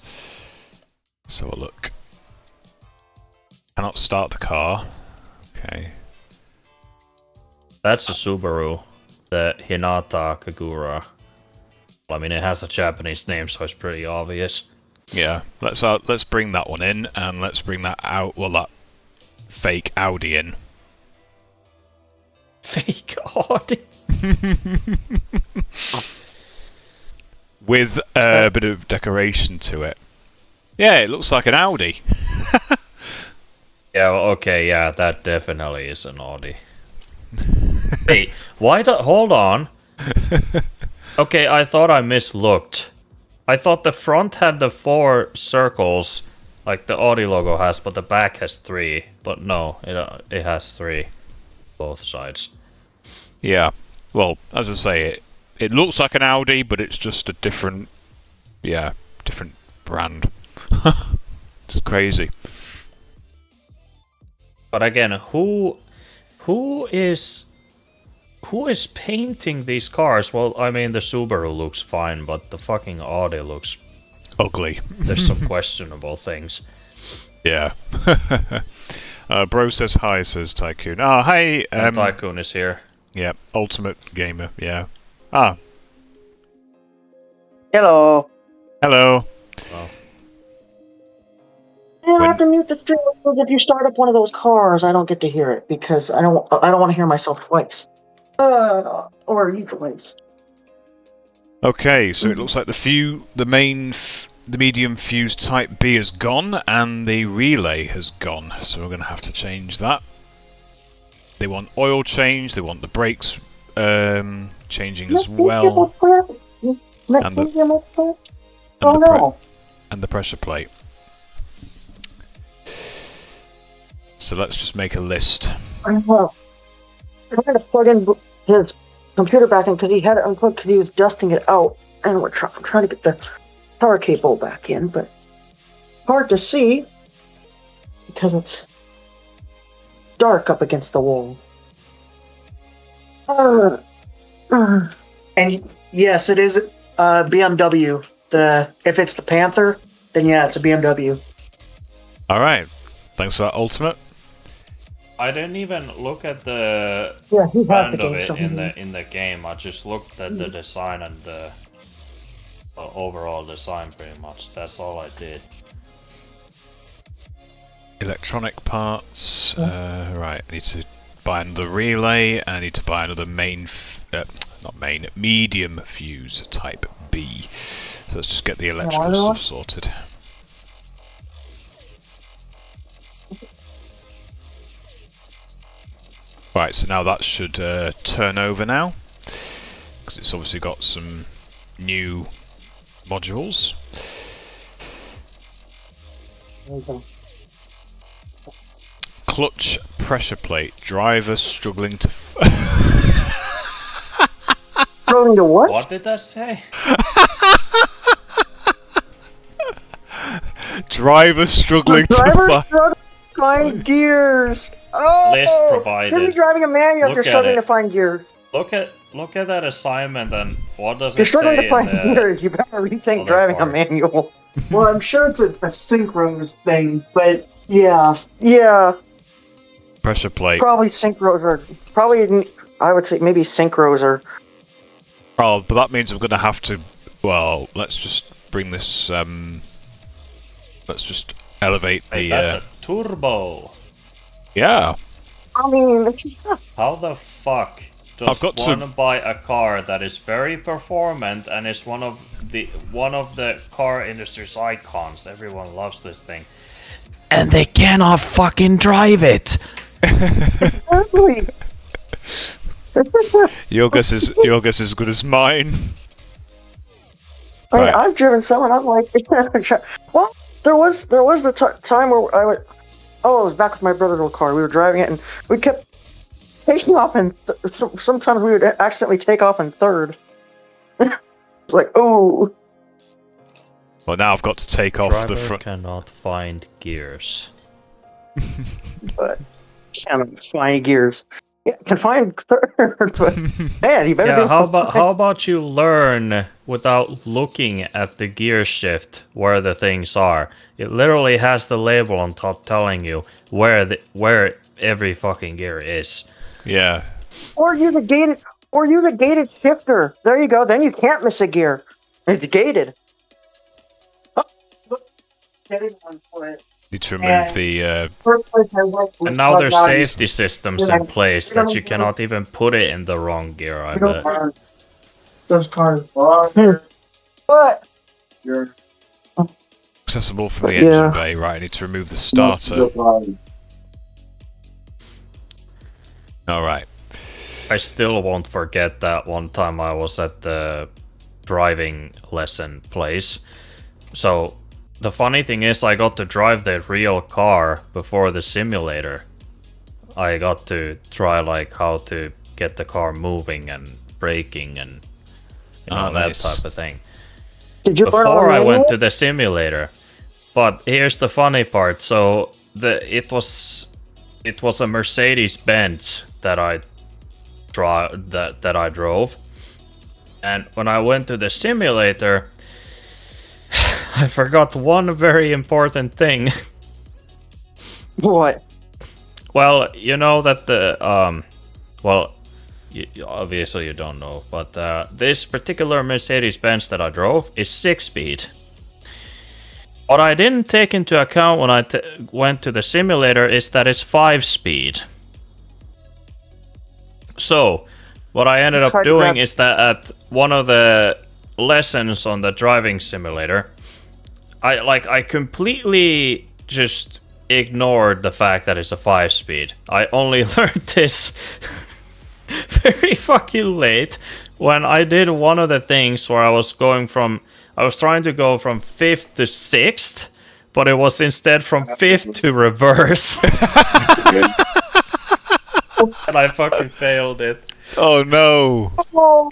A: So a look. Cannot start the car. Okay.
B: That's a Subaru. The Hinata Kagura. I mean, it has a Japanese name, so it's pretty obvious.
A: Yeah. Let's bring that one in, and let's bring that out. Well, that fake Audi in.
B: Fake Audi?
A: With a bit of decoration to it. Yeah, it looks like an Audi.
B: Yeah, okay, yeah, that definitely is an Audi. Wait, hold on. Okay, I thought I mislooked. I thought the front had the 4 circles, like the Audi logo has, but the back has 3. But no, it has 3, both sides.
A: Yeah. Well, as I say, it looks like an Audi, but it's just a different brand. It's crazy.
B: But again, who is painting these cars? Well, I mean, the Subaru looks fine, but the fucking Audi looks...
A: Ugly.
B: There's some questionable things.
A: Yeah. Bro says hi, says Tycoon. Oh, hey.
B: And Tycoon is here.
A: Yeah, Ultimate Gamer, yeah. Ah.
C: Hello.
A: Hello.
B: Oh.
C: I have to mute the stream because if you start up one of those cars, I don't get to hear it because I don't want to hear myself twice. Or you twice.
A: Okay, so it looks like the medium fuse type B is gone and the relay has gone. So we're going to have to change that. They want oil change. They want the brakes changing as well, and the pressure plate. So let's just make a list.
C: I'm trying to plug in his computer back in because he had it unplugged because he was dusting it out, and we're trying to get the power cable back in, but hard to see because it's dark up against the wall. And yes, it is BMW. If it's the Panther, then yeah, it's a BMW.
A: All right, thanks for that, Ultimate.
B: I didn't even look at the
C: he
B: brand of it in the game. I just looked at the design and the overall design, pretty much. That's all I did.
A: Electronic parts. Right, I need to buy another relay. I need to buy another medium fuse type B. So let's just get the electrical stuff sorted. Right, so now that should turn over now, because it's obviously got some new modules. Clutch pressure plate. Driver struggling to...
C: Struggling to what?
B: What did that say?
A: Driver struggling to
C: find gears. Oh,
B: List provided.
C: You're driving a manual if you're struggling to find gears.
B: Look at that assignment and what does
C: you're
B: it say?
C: You're struggling to find gears. You better rethink driving a manual. Well, I'm sure it's a synchros thing, but yeah.
A: Pressure plate.
C: Probably synchros are I would say maybe synchros are.
A: Oh, but that means we're going to have to. Well, let's just bring this. Let's just elevate the.
B: That's a turbo.
A: Yeah.
C: I mean,
B: how the fuck does one buy a car that is very performant and is one of the car industry's icons? Everyone loves this thing, and they cannot fucking drive it.
C: Exactly.
A: Your guess is as good as mine.
C: I mean, I've driven some, and I'm like, well, there was the time where I would. Oh, it was back with my brother's old car. We were driving it, and we kept taking off, and sometimes we would accidentally take off in third. Like, oh.
A: Well, now I've got to take off the front.
B: Cannot find gears.
C: But cannot find gears. Yeah, can find third, but man, you better.
B: Yeah, how about you learn without looking at the gear shift where the things are? It literally has the label on top telling you where every fucking gear is.
A: Yeah.
C: Or use a gated shifter. There you go. Then you can't miss a gear. It's gated. Oh, look. Gated one foot.
A: Need to remove the.
B: And now there's safety systems in place that you cannot even put it in the wrong gear. I bet.
C: Those cars are. But you're
A: accessible from the engine bay. Right, I need to remove the starter. All right.
B: I still won't forget that one time I was at the driving lesson place. So the funny thing is I got to drive the real car before the simulator. I got to try like how to get the car moving and braking and that
A: nice.
B: type of thing.
C: Did you learn on
B: Before
C: the
B: I
C: manual?
B: went to the simulator. But here's the funny part. So it was a Mercedes Benz that I drove. And when I went to the simulator, I forgot one very important thing.
C: What?
B: Well, you know that obviously you don't know, but this particular Mercedes-Benz that I drove is 6-speed. What I didn't take into account when I went to the simulator is that it's 5-speed. So, what I ended up doing is that at one of the lessons on the driving simulator, I completely just ignored the fact that it's a 5-speed. I only learned this very fucking late when I did one of the things where I was trying to go from 5th to 6th, but it was instead from 5th to reverse. And I fucking failed it.
A: Oh no!
C: Oh,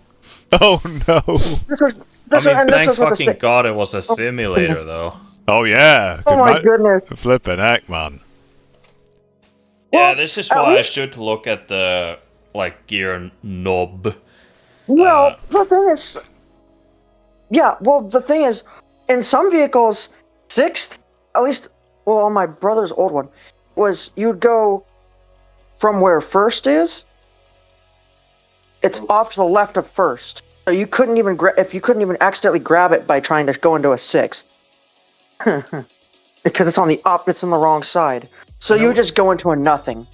A: Oh no!
B: Thank fucking God it was a simulator though.
A: Oh yeah!
C: Oh my goodness!
A: Flippin' heck, man!
B: Yeah, this is why I should look at the gear knob.
C: Well, the thing is, in some vehicles, 6th, at least, well, on my brother's old one, was you'd go from where 1st is. It's off to the left of 1st, so you couldn't even accidentally grab it by trying to go into a 6th, because it's on the wrong side. So you just go into a nothing.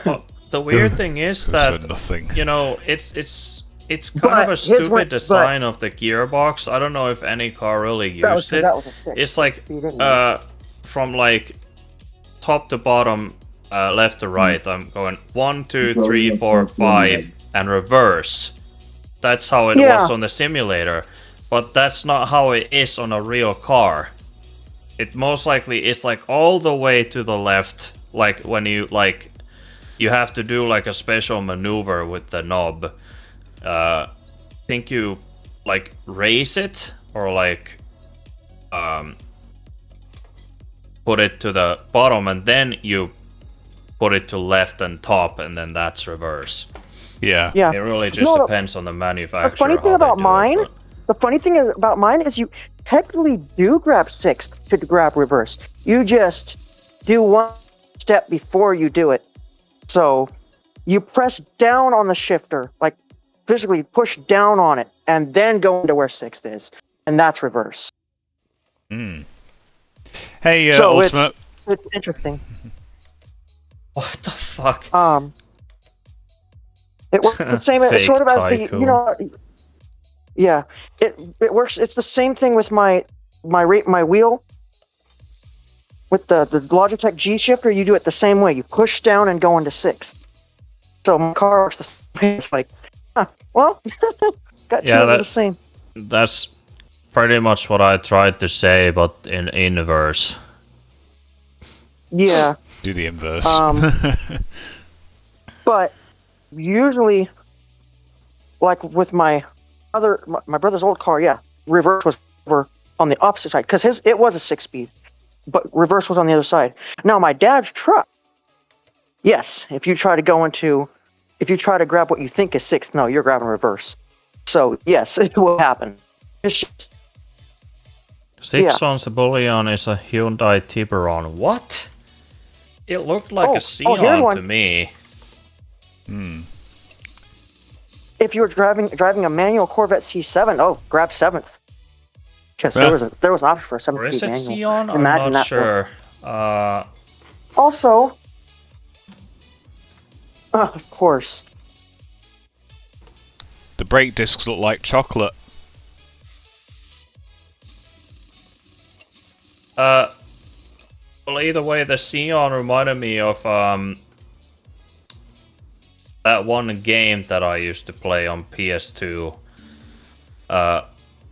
B: Well, the weird thing is that
A: nothing.
B: It's kind of a stupid design of the gearbox. I don't know if any car really used it. It's like from top to bottom, left to right. I'm going 1, 2, 3, 4, 5, and reverse. That's how it was on the simulator, but that's not how it is on a real car. It most likely is all the way to the left, when you you have to do a special maneuver with the knob. Think you raise it or put it to the bottom and then you put it to left and top and then that's reverse.
A: Yeah.
B: It really just depends on the manufacturer.
C: The funny thing about mine is you technically do grab 6th to grab reverse. You just do one step before you do it. So you press down on the shifter, physically push down on it, and then go into where 6th is, and that's reverse.
A: Hey,
C: so
A: Ultimate.
C: It's interesting.
B: What the fuck?
C: It works the same, sort of as the Yeah, it works. It's the same thing with my wheel. With the Logitech G shifter, you do it the same way. You push down and go into 6th. So my car works the same. It's got two of the same.
B: That's pretty much what I tried to say, but in inverse.
C: Yeah.
A: Do the inverse.
C: But usually, with my brother's old car, reverse was over on the opposite side because it was a 6-speed, but reverse was on the other side. Now my dad's truck, yes, if you try to grab what you think is 6th, no, you're grabbing reverse. So yes, it will happen. It's just,
B: 6 on Cebulion is a Hyundai Tiburon. What? It looked like a Xeon to me.
C: If you were driving a manual Corvette C7, grab 7th. Because there was an option for a 7th manual.
B: Or is it Xeon? I'm not sure.
C: Also, of course.
A: The brake discs look like chocolate.
B: Well, either way, the Xeon reminded me of that one game that I used to play on PS2.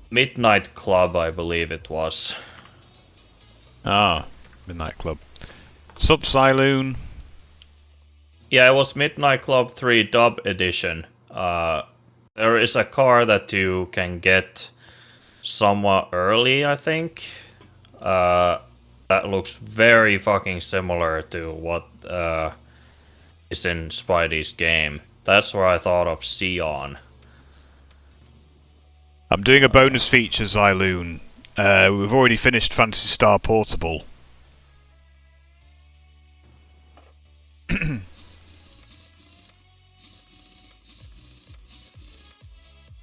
B: Midnight Club, I believe it was.
A: Ah, Midnight Club. Sup, Siloon?
B: Yeah, it was Midnight Club 3 Dub Edition. There is a car that you can get somewhat early, I think. That looks very fucking similar to what is in Spidey's game. That's where I thought of Sion.
A: I'm doing a bonus feature, Zyloon. We've already finished Phantasy Star Portable.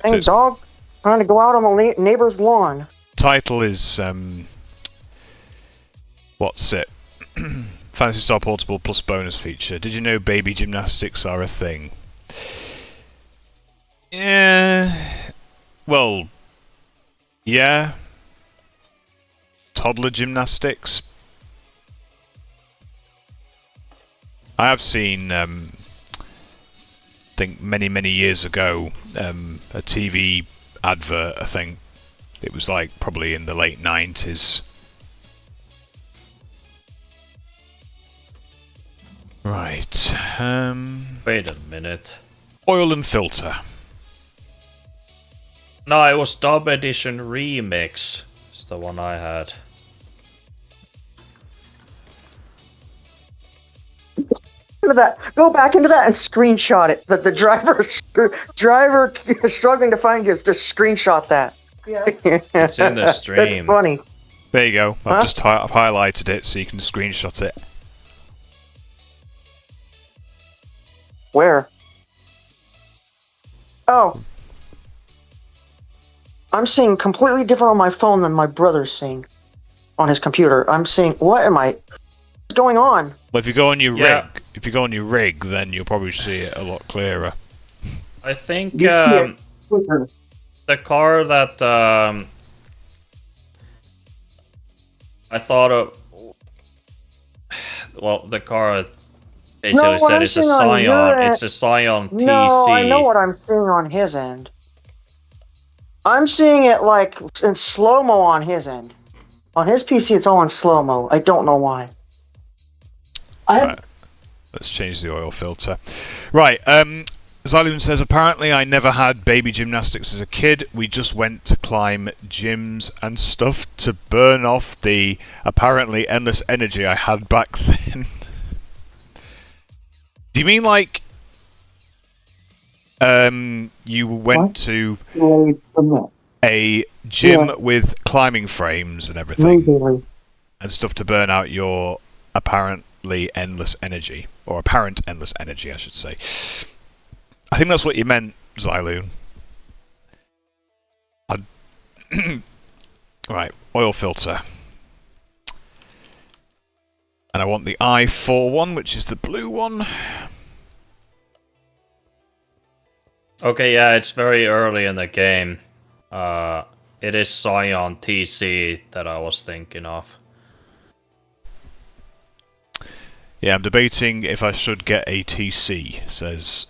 C: Hey, dog, trying to go out on the neighbor's lawn.
A: Title is what's it? Phantasy Star Portable plus bonus feature. Did you know baby gymnastics are a thing? Yeah. Well, yeah. Toddler gymnastics. I have seen, I think many years ago, a TV advert. I think it was like probably in the late 90s. Right.
B: Wait a minute.
A: Oil and filter.
B: No, it was Dub Edition Remix. It's the one I had.
C: Into that. Go back into that and screenshot it. But the driver struggling to find you. Just screenshot that. Yeah.
B: It's in the stream.
C: That's funny.
A: There you go. I've just I've highlighted it so you can screenshot it.
C: Where? Oh. I'm seeing completely different on my phone than my brother's seeing on his computer. I'm seeing what's going on?
A: Well, if you go on your rig, then you'll probably see it a lot clearer.
B: I think
C: You see it.
B: the car that I thought of. Well, the car basically said it's a Scion. It's a Scion TC.
C: No, I know what I'm seeing on his end. I'm seeing it like in slow-mo on his end. On his PC, it's all in slow-mo. I don't know why.
A: Right. Let's change the oil filter. Right, Zyloon says, apparently I never had baby gymnastics as a kid. We just went to climb gyms and stuff to burn off the apparently endless energy I had back then. Do you mean like you went to a gym with climbing frames and everything and stuff to burn out your apparently endless energy, or apparent endless energy, I should say. I think that's what you meant, Zyloon. Right, oil filter. And I want the I4 one, which is the blue one.
B: Okay, yeah, it's very early in the game. It is Scion TC that I was thinking of.
A: Yeah, I'm debating if I should get a TC, says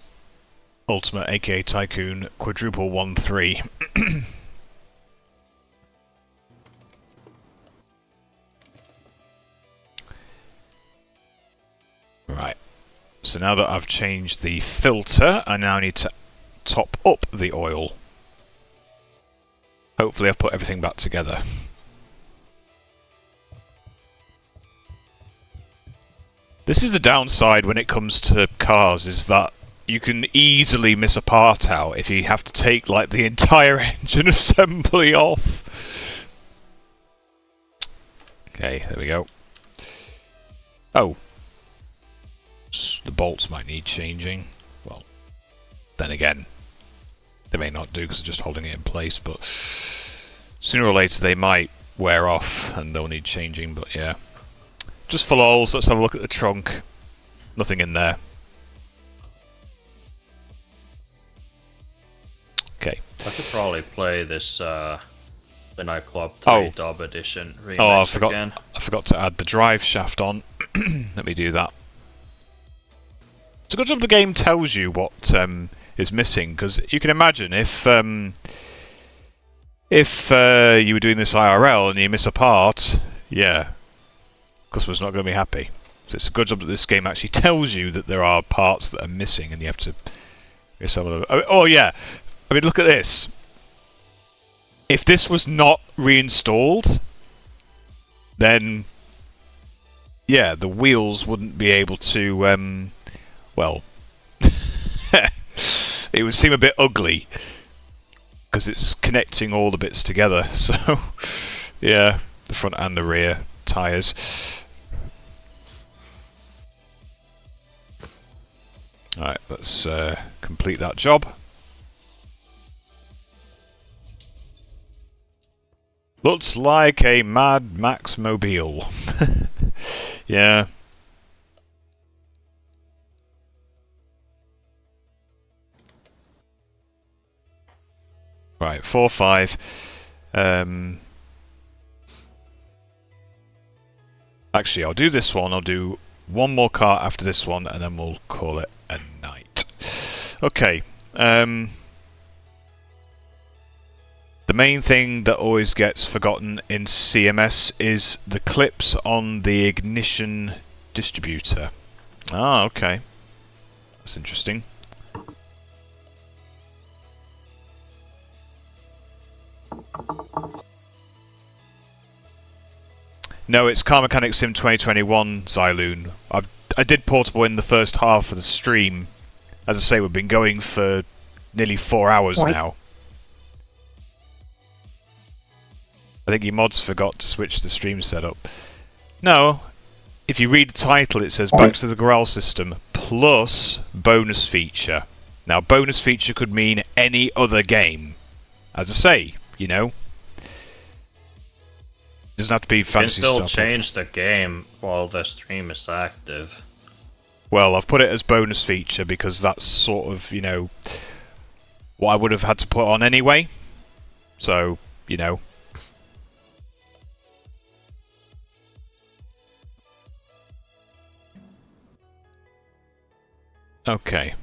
A: Ultimate aka Tycoon Quadruple 1-3. Right. So now that I've changed the filter, I now need to top up the oil. Hopefully I've put everything back together. This is the downside when it comes to cars, is that you can easily miss a part out if you have to take like the entire engine assembly off. Okay, there we go. Oh. The bolts might need changing. Well, then again, they may not do because they're just holding it in place, but sooner or later they might wear off and they'll need changing, but yeah. Just for lols, let's have a look at the trunk. Nothing in there. Okay.
B: I could probably play this Midnight Club 3 Dub Edition remix again.
A: I forgot to add the drive shaft on. Let me do that. It's a good job the game tells you what is missing, because you can imagine if you were doing this IRL and you miss a part, yeah, customer's not going to be happy. So it's a good job that this game actually tells you that there are parts that are missing, and you have to. Oh yeah, I mean look at this. If this was not reinstalled, then yeah, the wheels wouldn't be able to. Well, it would seem a bit ugly because it's connecting all the bits together. So yeah, the front and the rear tyres. Alright, let's complete that job. Looks like a Mad Max mobile. Yeah. Right, 4-5. Actually, I'll do this one. I'll do one more car after this one, and then we'll call it a night. Okay. The main thing that always gets forgotten in CMS is the clips on the ignition distributor. Ah, okay. That's interesting. No, it's Car Mechanic Sim 2021, Xyloon. I did Portable in the first half of the stream. As I say, we've been going for nearly 4 hours now. I think your mods forgot to switch the stream setup. No, if you read the title, it says back to the Gurhal system plus bonus feature. Now, bonus feature could mean any other game. As I say, you know. Doesn't have to be fancy stuff.
B: You can still change the game while the stream is active.
A: Well, I've put it as bonus feature because that's sort of, you know, what I would have had to put on anyway. So, you know. Okay.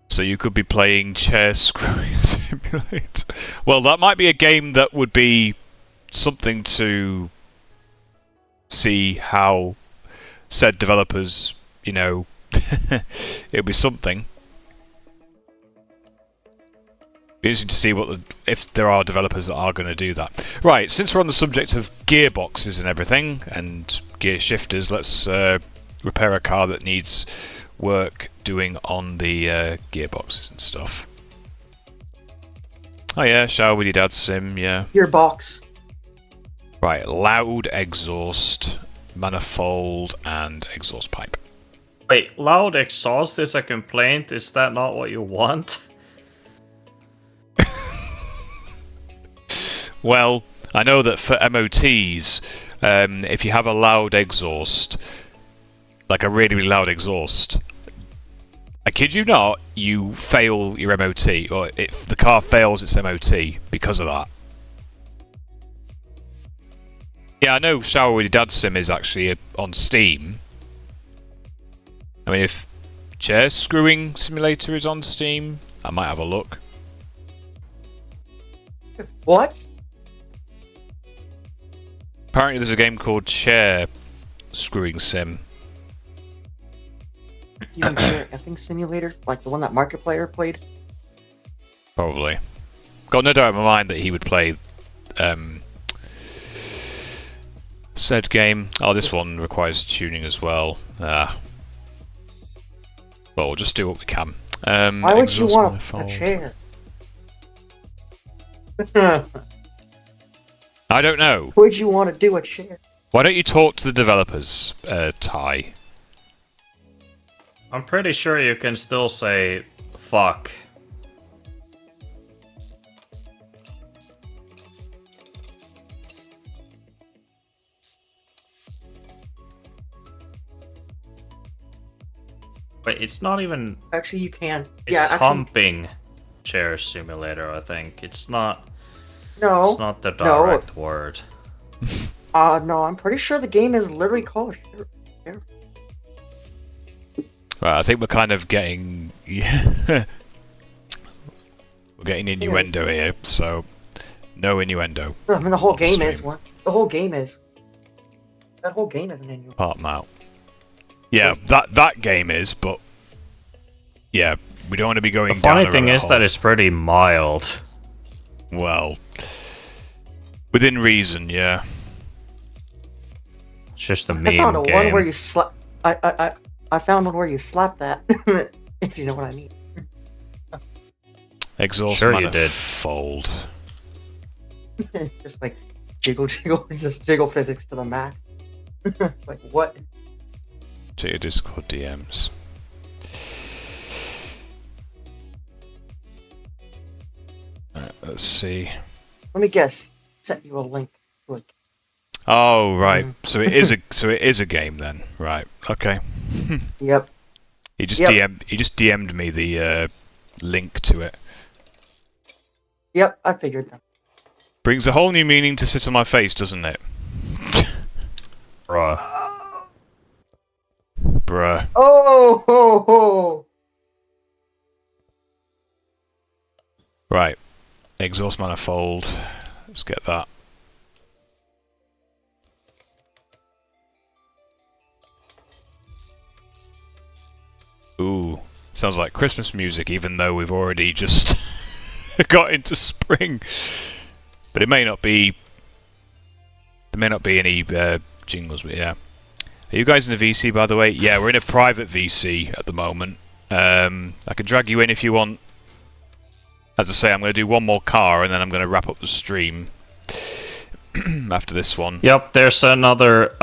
A: So you could be playing Chair Screwing Simulator. Well, that might be a game that would be something to see how said developers, you know, it'll be something. Be interesting to see what if there are developers that are going to do that. Right, since we're on the subject of gearboxes and everything, and gear shifters, let's repair a car that needs work doing on the gearboxes and stuff. Oh yeah, shower with your dad's sim, yeah.
C: Gearbox.
A: Right, loud exhaust, manifold, and exhaust pipe.
B: Wait, loud exhaust is a complaint? Is that not what you want?
A: Well, I know that for MOTs, if you have a loud exhaust, like a really, really loud exhaust, I kid you not, you fail your MOT, or if the car fails its MOT because of that. Yeah, I know Shower with Your Dad's Sim is actually on Steam. I mean, if Chair Screwing Simulator is on Steam, I might have a look.
C: What?
A: Apparently there's a game called Chair Screwing Sim.
C: You mean Chair Effing Simulator? Like the one that Markiplier played?
A: Probably. Got no doubt in my mind that he would play said game. Oh, this one requires tuning as well. Well, we'll just do what we can.
C: Why would you want a chair?
A: I don't know.
C: Would you want to do a chair?
A: Why don't you talk to the developers, Ty?
B: I'm pretty sure you can still say fuck. Wait, it's not even...
C: Actually, you can.
B: It's
C: yeah, actually...
B: humping Chair Simulator, I think. It's not...
C: No.
B: It's not the direct word.
C: No, I'm pretty sure the game is literally called chair.
A: Right, I think we're kind of getting... we're getting innuendo here, so... No innuendo.
C: I mean, the whole
A: on the
C: game is
A: stream.
C: one. The whole game is. That whole game is an innuendo.
A: Part them out. Yeah, that game is, but... Yeah, we don't want to be going
B: The
A: down
B: funny
A: a
B: thing
A: rabbit
B: is
A: hole.
B: that it's pretty mild.
A: Well... Within reason, yeah.
B: It's just a
C: I
B: meme
C: found a
B: game.
C: one where you slap. I found one where you slap that. If you know what I mean.
A: Exhaust
B: Sure you did.
A: manifold.
C: Just like jiggle, just jiggle physics to the max. It's like what?
A: To your Discord DMs. Alright, let's see.
C: Let me guess. Sent you a link to it.
A: Oh right, so it is a game then, right? Okay.
C: Yep.
A: He just
C: Yep.
A: DM'd me the link to it.
C: Yep. I figured that.
A: Brings a whole new meaning to sit on my face, doesn't it?
B: Bruh.
A: Bruh.
C: Oh ho ho!
A: Right. Exhaust manifold. Let's get that. Ooh. Sounds like Christmas music, even though we've already just got into spring. But it may not be... There may not be any jingles, but yeah. Are you guys in a VC, by the way? Yeah, we're in a private VC at the moment. I can drag you in if you want. As I say, I'm going to do one more car, and then I'm going to wrap up the stream after this one.
B: Yep, there's another,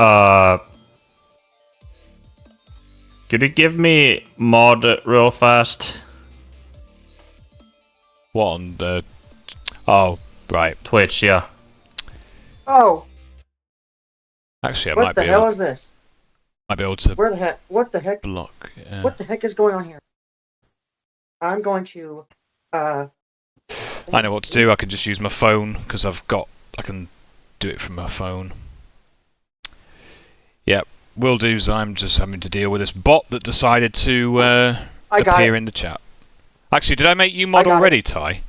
B: Could you give me mod real fast?
A: What on the... Oh, right.
B: Twitch, yeah.
C: Oh,
A: Actually, I
C: what
A: might
C: the
A: be
C: hell
A: able,
C: is this?
A: might be able to
C: Where the heck? What the heck?
A: block.
C: What the heck is going on here? I'm going to.
A: I know what to do. I can just use my phone because I can do it from my phone. Yep, will do. I'm just having to deal with this bot that decided to
C: I got
A: appear
C: it.
A: in the chat. Actually, did I make you mod
C: got
A: already, Ty?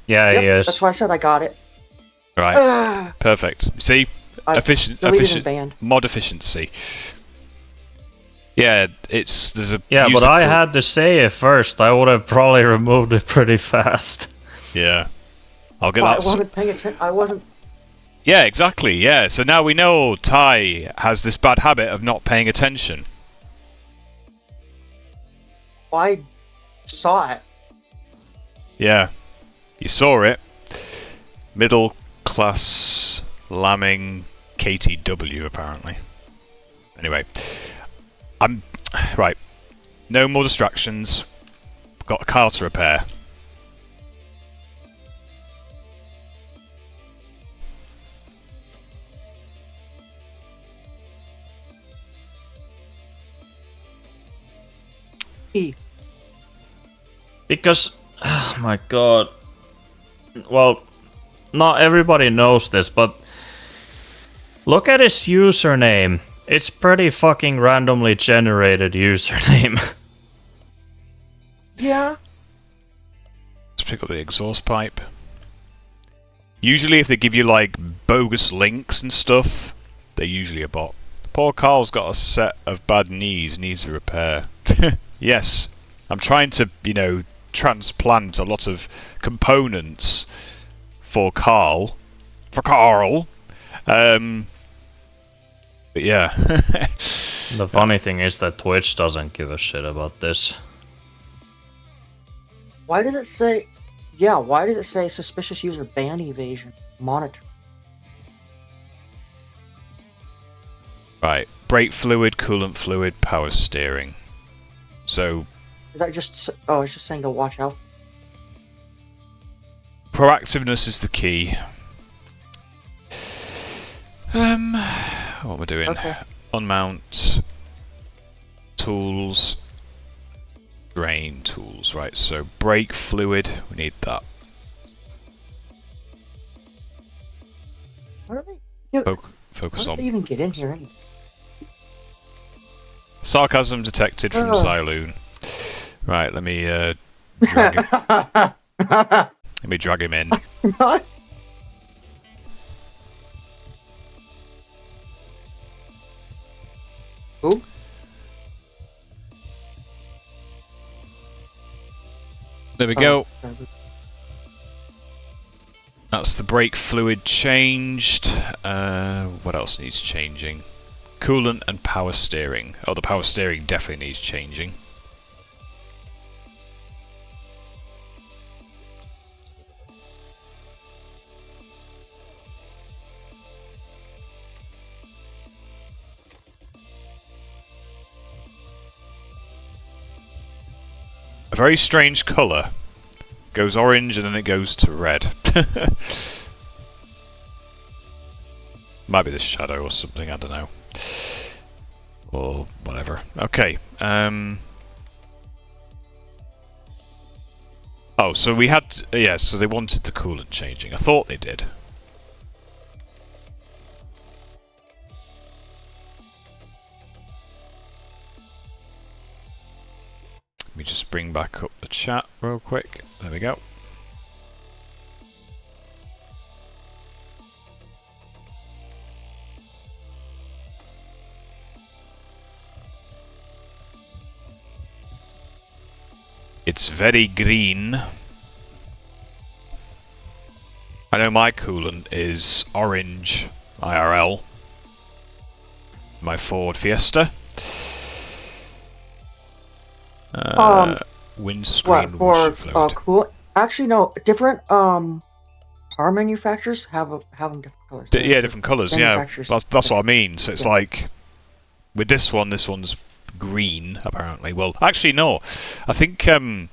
B: Yeah,
C: Yep,
B: he is.
C: that's why I said I got it.
A: Right, perfect. See,
C: I deleted and
A: efficient
C: banned.
A: mod efficiency. Yeah, there's a
B: Yeah,
A: user
B: but I
A: called-
B: had to say it first. I would have probably removed it pretty fast.
A: Yeah, I'll get
C: Well, I
A: that.
C: wasn't paying attention. I wasn't.
A: Yeah, exactly. Yeah, so now we know Ty has this bad habit of not paying attention.
C: I saw it.
A: Yeah, you saw it. Middle class lambing KTW apparently. Anyway, I'm right. No more distractions. Got a car to repair.
C: E.
B: Because, oh my god. Well, not everybody knows this, but look at his username. It's pretty fucking randomly generated username.
C: Yeah.
A: Let's pick up the exhaust pipe. Usually if they give you like bogus links and stuff, they're usually a bot. Poor Carl's got a set of bad knees, needs a repair. Yes, I'm trying to, transplant a lot of components for Carl. But yeah.
B: The funny thing is that Twitch doesn't give a shit about this.
C: Why does it say? Yeah. Why does it say suspicious user ban evasion monitor?
A: Right, brake fluid, coolant fluid, power steering. So,
C: Is that just? Oh, it's just saying to watch out.
A: proactiveness is the key. What am I doing?
C: Okay.
A: Unmount tools, drain tools. Right, so brake fluid, we need that.
C: How do they? Yeah,
A: Focus
C: how
A: on.
C: did they even get in here? Anyway?
A: Sarcasm detected from Xyloon. Right, let me drag him. Let me drag him in.
C: Who?
A: There we go. That's the brake fluid changed. What else needs changing? Coolant and power steering. Oh, the power steering definitely needs changing. A very strange colour. Goes orange and then it goes to red. Might be the shadow or something, I don't know. Or whatever. Okay. Oh, so we had... yeah, so they wanted the coolant changing. I thought they did. Let me just bring back up the chat real quick. There we go. It's very green. I know my coolant is orange IRL. My Ford Fiesta. Windscreen
C: what, for
A: fluid.
C: cool. Actually, no. Different car manufacturers have them different colors.
A: Yeah, different colours. Yeah, that's what I mean. So it's like with this one's green apparently. Well, actually no. I think the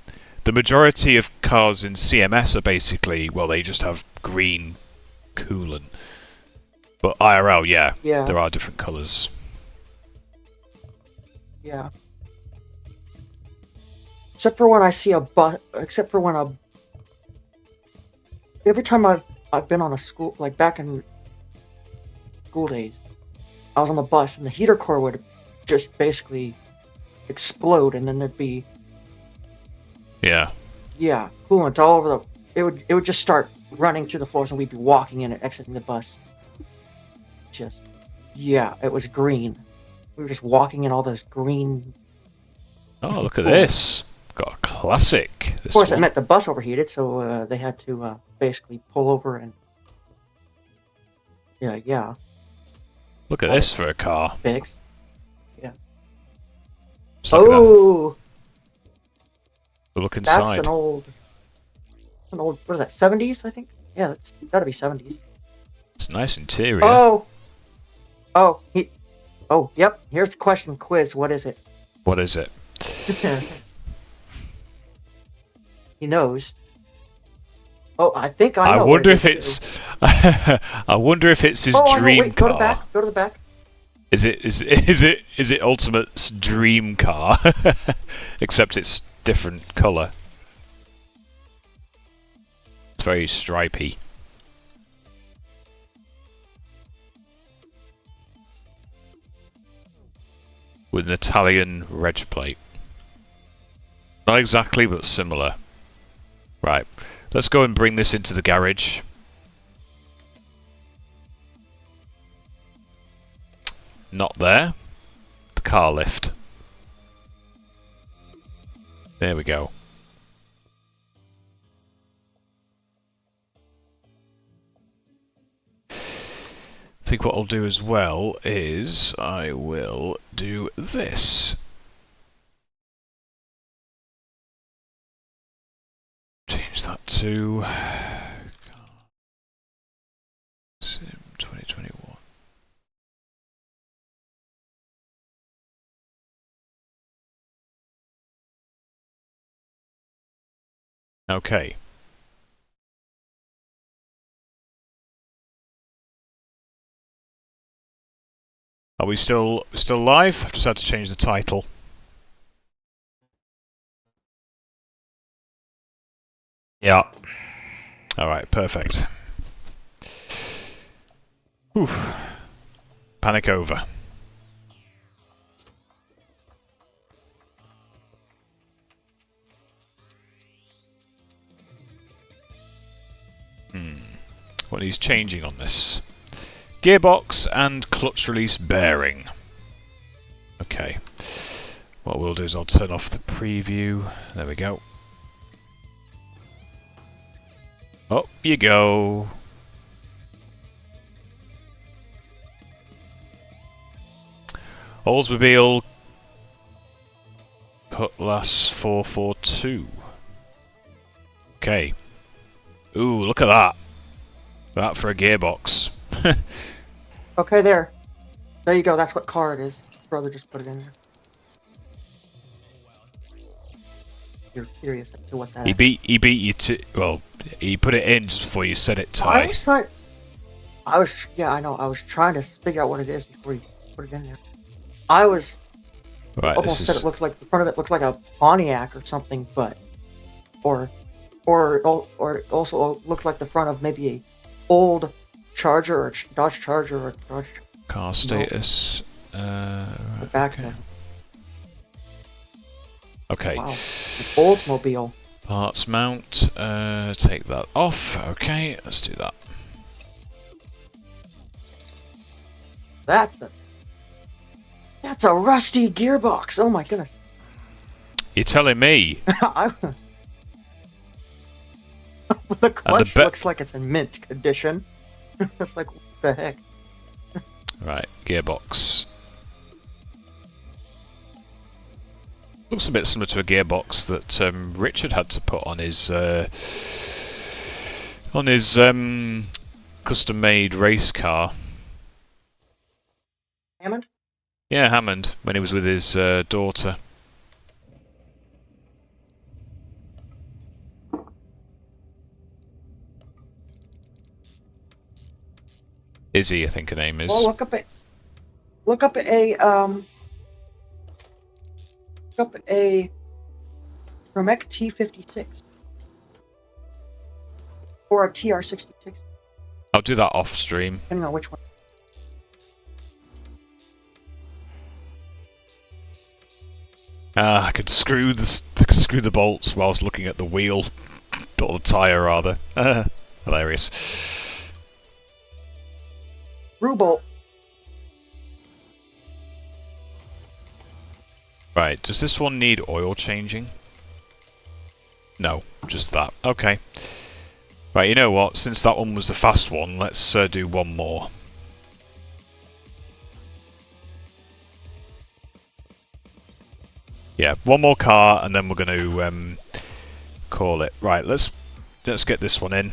A: majority of cars in CMS are basically they just have green coolant. But IRL, yeah, there are different colours.
C: Yeah. Except for when I see a bus. Except for when every time I've been on a school, like back in school days, I was on the bus and the heater core would just basically explode, and then there'd be coolant all over the. It would just start running through the floors, and we'd be walking in and exiting the bus. It was green. We were just walking in all this green.
A: Oh, look at this! Got a classic.
C: Of course, it meant the bus overheated, so they had to basically pull over and. Yeah.
A: Look at this for a car.
C: Fix. Yeah.
A: Look inside.
C: That's an old. What is that? 70s, I think. Yeah, that's gotta be 70s.
A: It's a nice interior.
C: Yep. Here's the question quiz. What is it?
A: What is it?
C: He knows. Oh, I think I know.
A: I wonder if it's. I wonder if it's his dream car.
C: Go to the back. Go to the back.
A: Is it Ultimate's dream car? Except it's different colour. It's very stripy. With an Italian reg plate. Not exactly, but similar. Right. Let's go and bring this into the garage. Not there. The car lift. There we go. I think what I'll do as well is I will do this. Change that to Sim 2021. Okay. Are we still live? I've just had to change the title.
B: Yeah.
A: Alright, perfect. Whew. Panic over. what he's changing on this. Gearbox and clutch release bearing. Okay. What we'll do is I'll turn off the preview. There we go. Up you go. Oldsmobile Cutlass 442. Okay. Ooh, look at that. That for a gearbox.
C: Okay, there. There you go. That's what car it is. Brother just put it in there. You're curious as to what that is.
A: He beat you to, well, he put it in just before you said it, Ty.
C: Yeah, I know. I was trying to figure out what it is before you put it in there. I was
A: Right,
C: almost said it looked like the front of it looked like a Pontiac or something, but or it also looked like the front of maybe a old Charger or Dodge Charger or Dodge.
A: Car status.
C: The back
A: okay.
C: of it.
A: Okay.
C: Wow, an Oldsmobile.
A: Parts mount. Take that off. Okay, let's do that.
C: That's a rusty gearbox. Oh my goodness.
A: You're telling me?
C: The clutch looks like it's in mint condition. It's like, what the heck?
A: Right, gearbox. Looks a bit similar to a gearbox that Richard had to put on his custom-made race car.
C: Hammond?
A: Yeah, Hammond, when he was with his daughter. Izzy, I think her name is.
C: Well, look up a Promec T56 or a TR66,
A: I'll do that off stream.
C: depending on which one.
A: I could screw the bolts whilst looking at the wheel, or the tyre rather. Hilarious.
C: Rubolt.
A: Right, does this one need oil changing? No, just that. Okay. Right, you know what? Since that one was the fast one, let's do one more. Yeah, one more car, and then we're going to call it. Right, let's get this one in.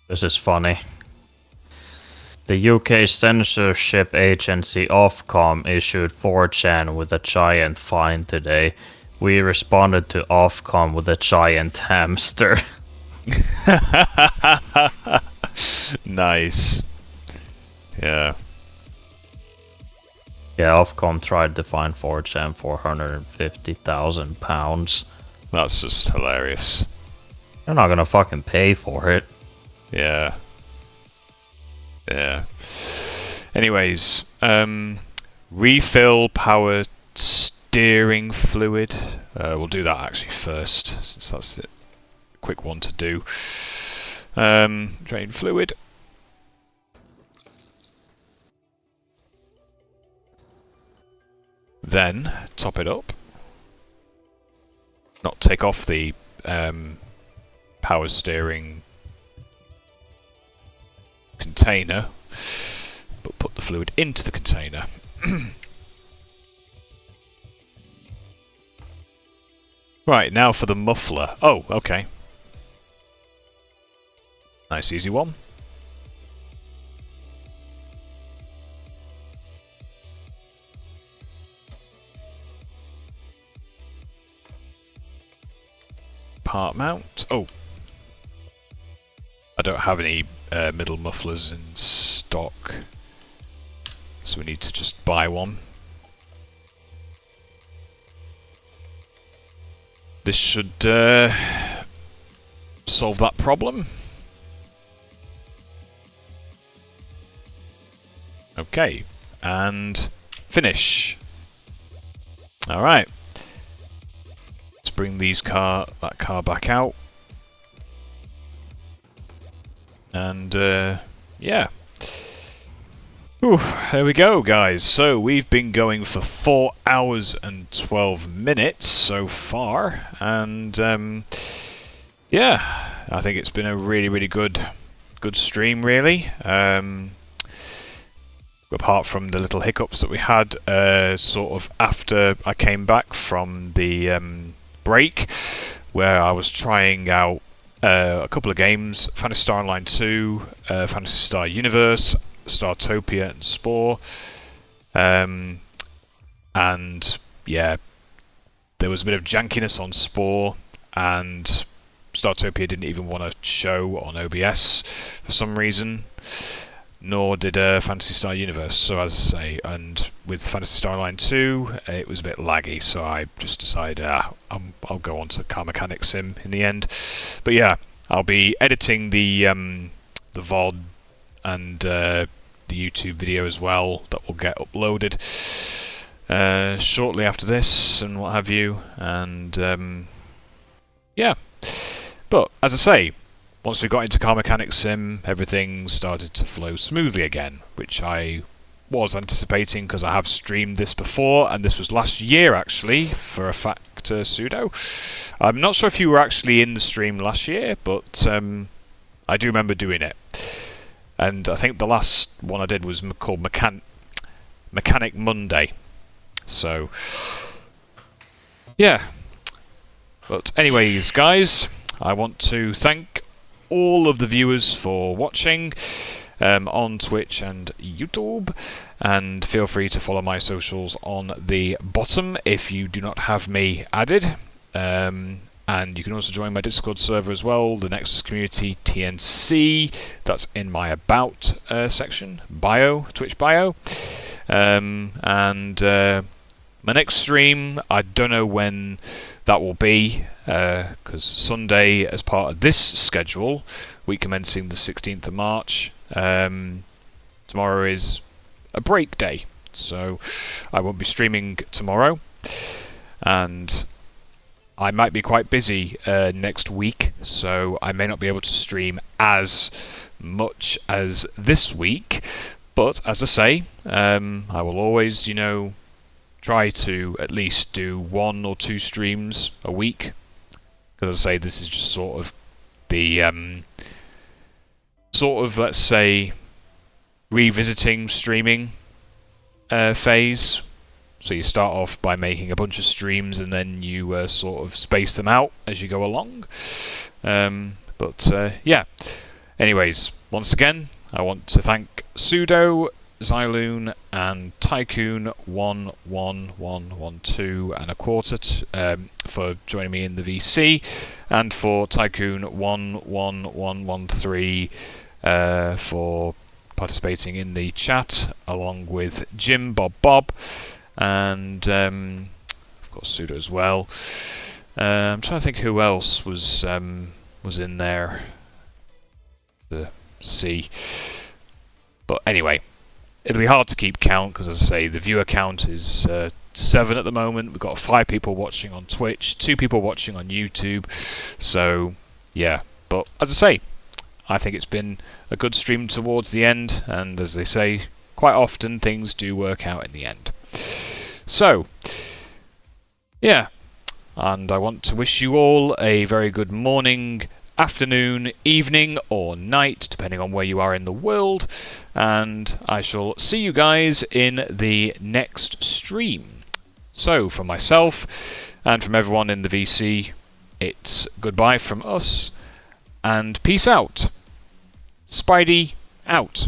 B: This is funny. The UK censorship agency Ofcom issued 4chan with a giant fine today. We responded to Ofcom with a giant hamster.
A: Nice. Yeah.
B: Yeah, Ofcom tried to fine 4chan £450,000.
A: That's just hilarious.
B: They're not gonna fucking pay for it.
A: Yeah. Yeah. Anyways, refill power steering fluid. We'll do that actually first, since that's a quick one to do. Drain fluid. Then top it up. Not take off the power steering container, but put the fluid into the container. Right, now for the muffler. Oh, okay. Nice easy one. Part mount. Oh, I don't have any middle mufflers in stock, so we need to just buy one. This should solve that problem. Okay, and finish. Alright. Let's bring that car back out. And yeah. Whew, there we go, guys. So we've been going for 4 hours and 12 minutes so far, and yeah, I think it's been a really good stream, really. Apart from the little hiccups that we had sort of after I came back from the break, where I was trying out a couple of games: Phantasy Star Online 2, Phantasy Star Universe, Startopia and Spore, and yeah, there was a bit of jankiness on Spore, and Startopia didn't even want to show on OBS for some reason, nor did Phantasy Star Universe. So as I say, and with Phantasy Star Online 2, it was a bit laggy, so I just decided I'll go on to Car Mechanic Sim in the end. But yeah, I'll be editing the VOD and the YouTube video as well, that will get uploaded shortly after this and what have you, and yeah. But as I say, once we got into Car Mechanic Sim, everything started to flow smoothly again, which I was anticipating because I have streamed this before, and this was last year actually, for a fact, Pseudo. I'm not sure if you were actually in the stream last year, but I do remember doing it. And I think the last one I did was called Mechanic Monday. So, yeah. But anyways, guys, I want to thank all of the viewers for watching on Twitch and YouTube. And feel free to follow my socials on the bottom if you do not have me added. And you can also join my Discord server as well, the Nexus Community TNC. That's in my About section, Twitch bio. And my next stream, I don't know when that will be, because Sunday, as part of this schedule, week commencing the 16th of March, tomorrow is a break day. So I won't be streaming tomorrow. And I might be quite busy next week, so I may not be able to stream as much as this week. But as I say, I will always, try to at least do 1 or 2 streams a week. Because as I say, this is just sort of the let's say, revisiting streaming phase. So you start off by making a bunch of streams, and then you sort of space them out as you go along. Yeah. Anyways, once again, I want to thank Pseudo, Xyloon, and Tycoon 11112 and a quarter for joining me in the VC, and for Tycoon 11113 for participating in the chat, along with Jim Bob. And of course Pseudo as well. I'm trying to think who else was in there to see. But anyway, it'll be hard to keep count because, as I say, the viewer count is 7 at the moment. We've got 5 people watching on Twitch, 2 people watching on YouTube. So yeah, but as I say, I think it's been a good stream towards the end, and as they say, quite often things do work out in the end. So, yeah, and I want to wish you all a very good morning, afternoon, evening, or night, depending on where you are in the world, and I shall see you guys in the next stream. So, from myself and from everyone in the VC, it's goodbye from us, and peace out. Spidey out.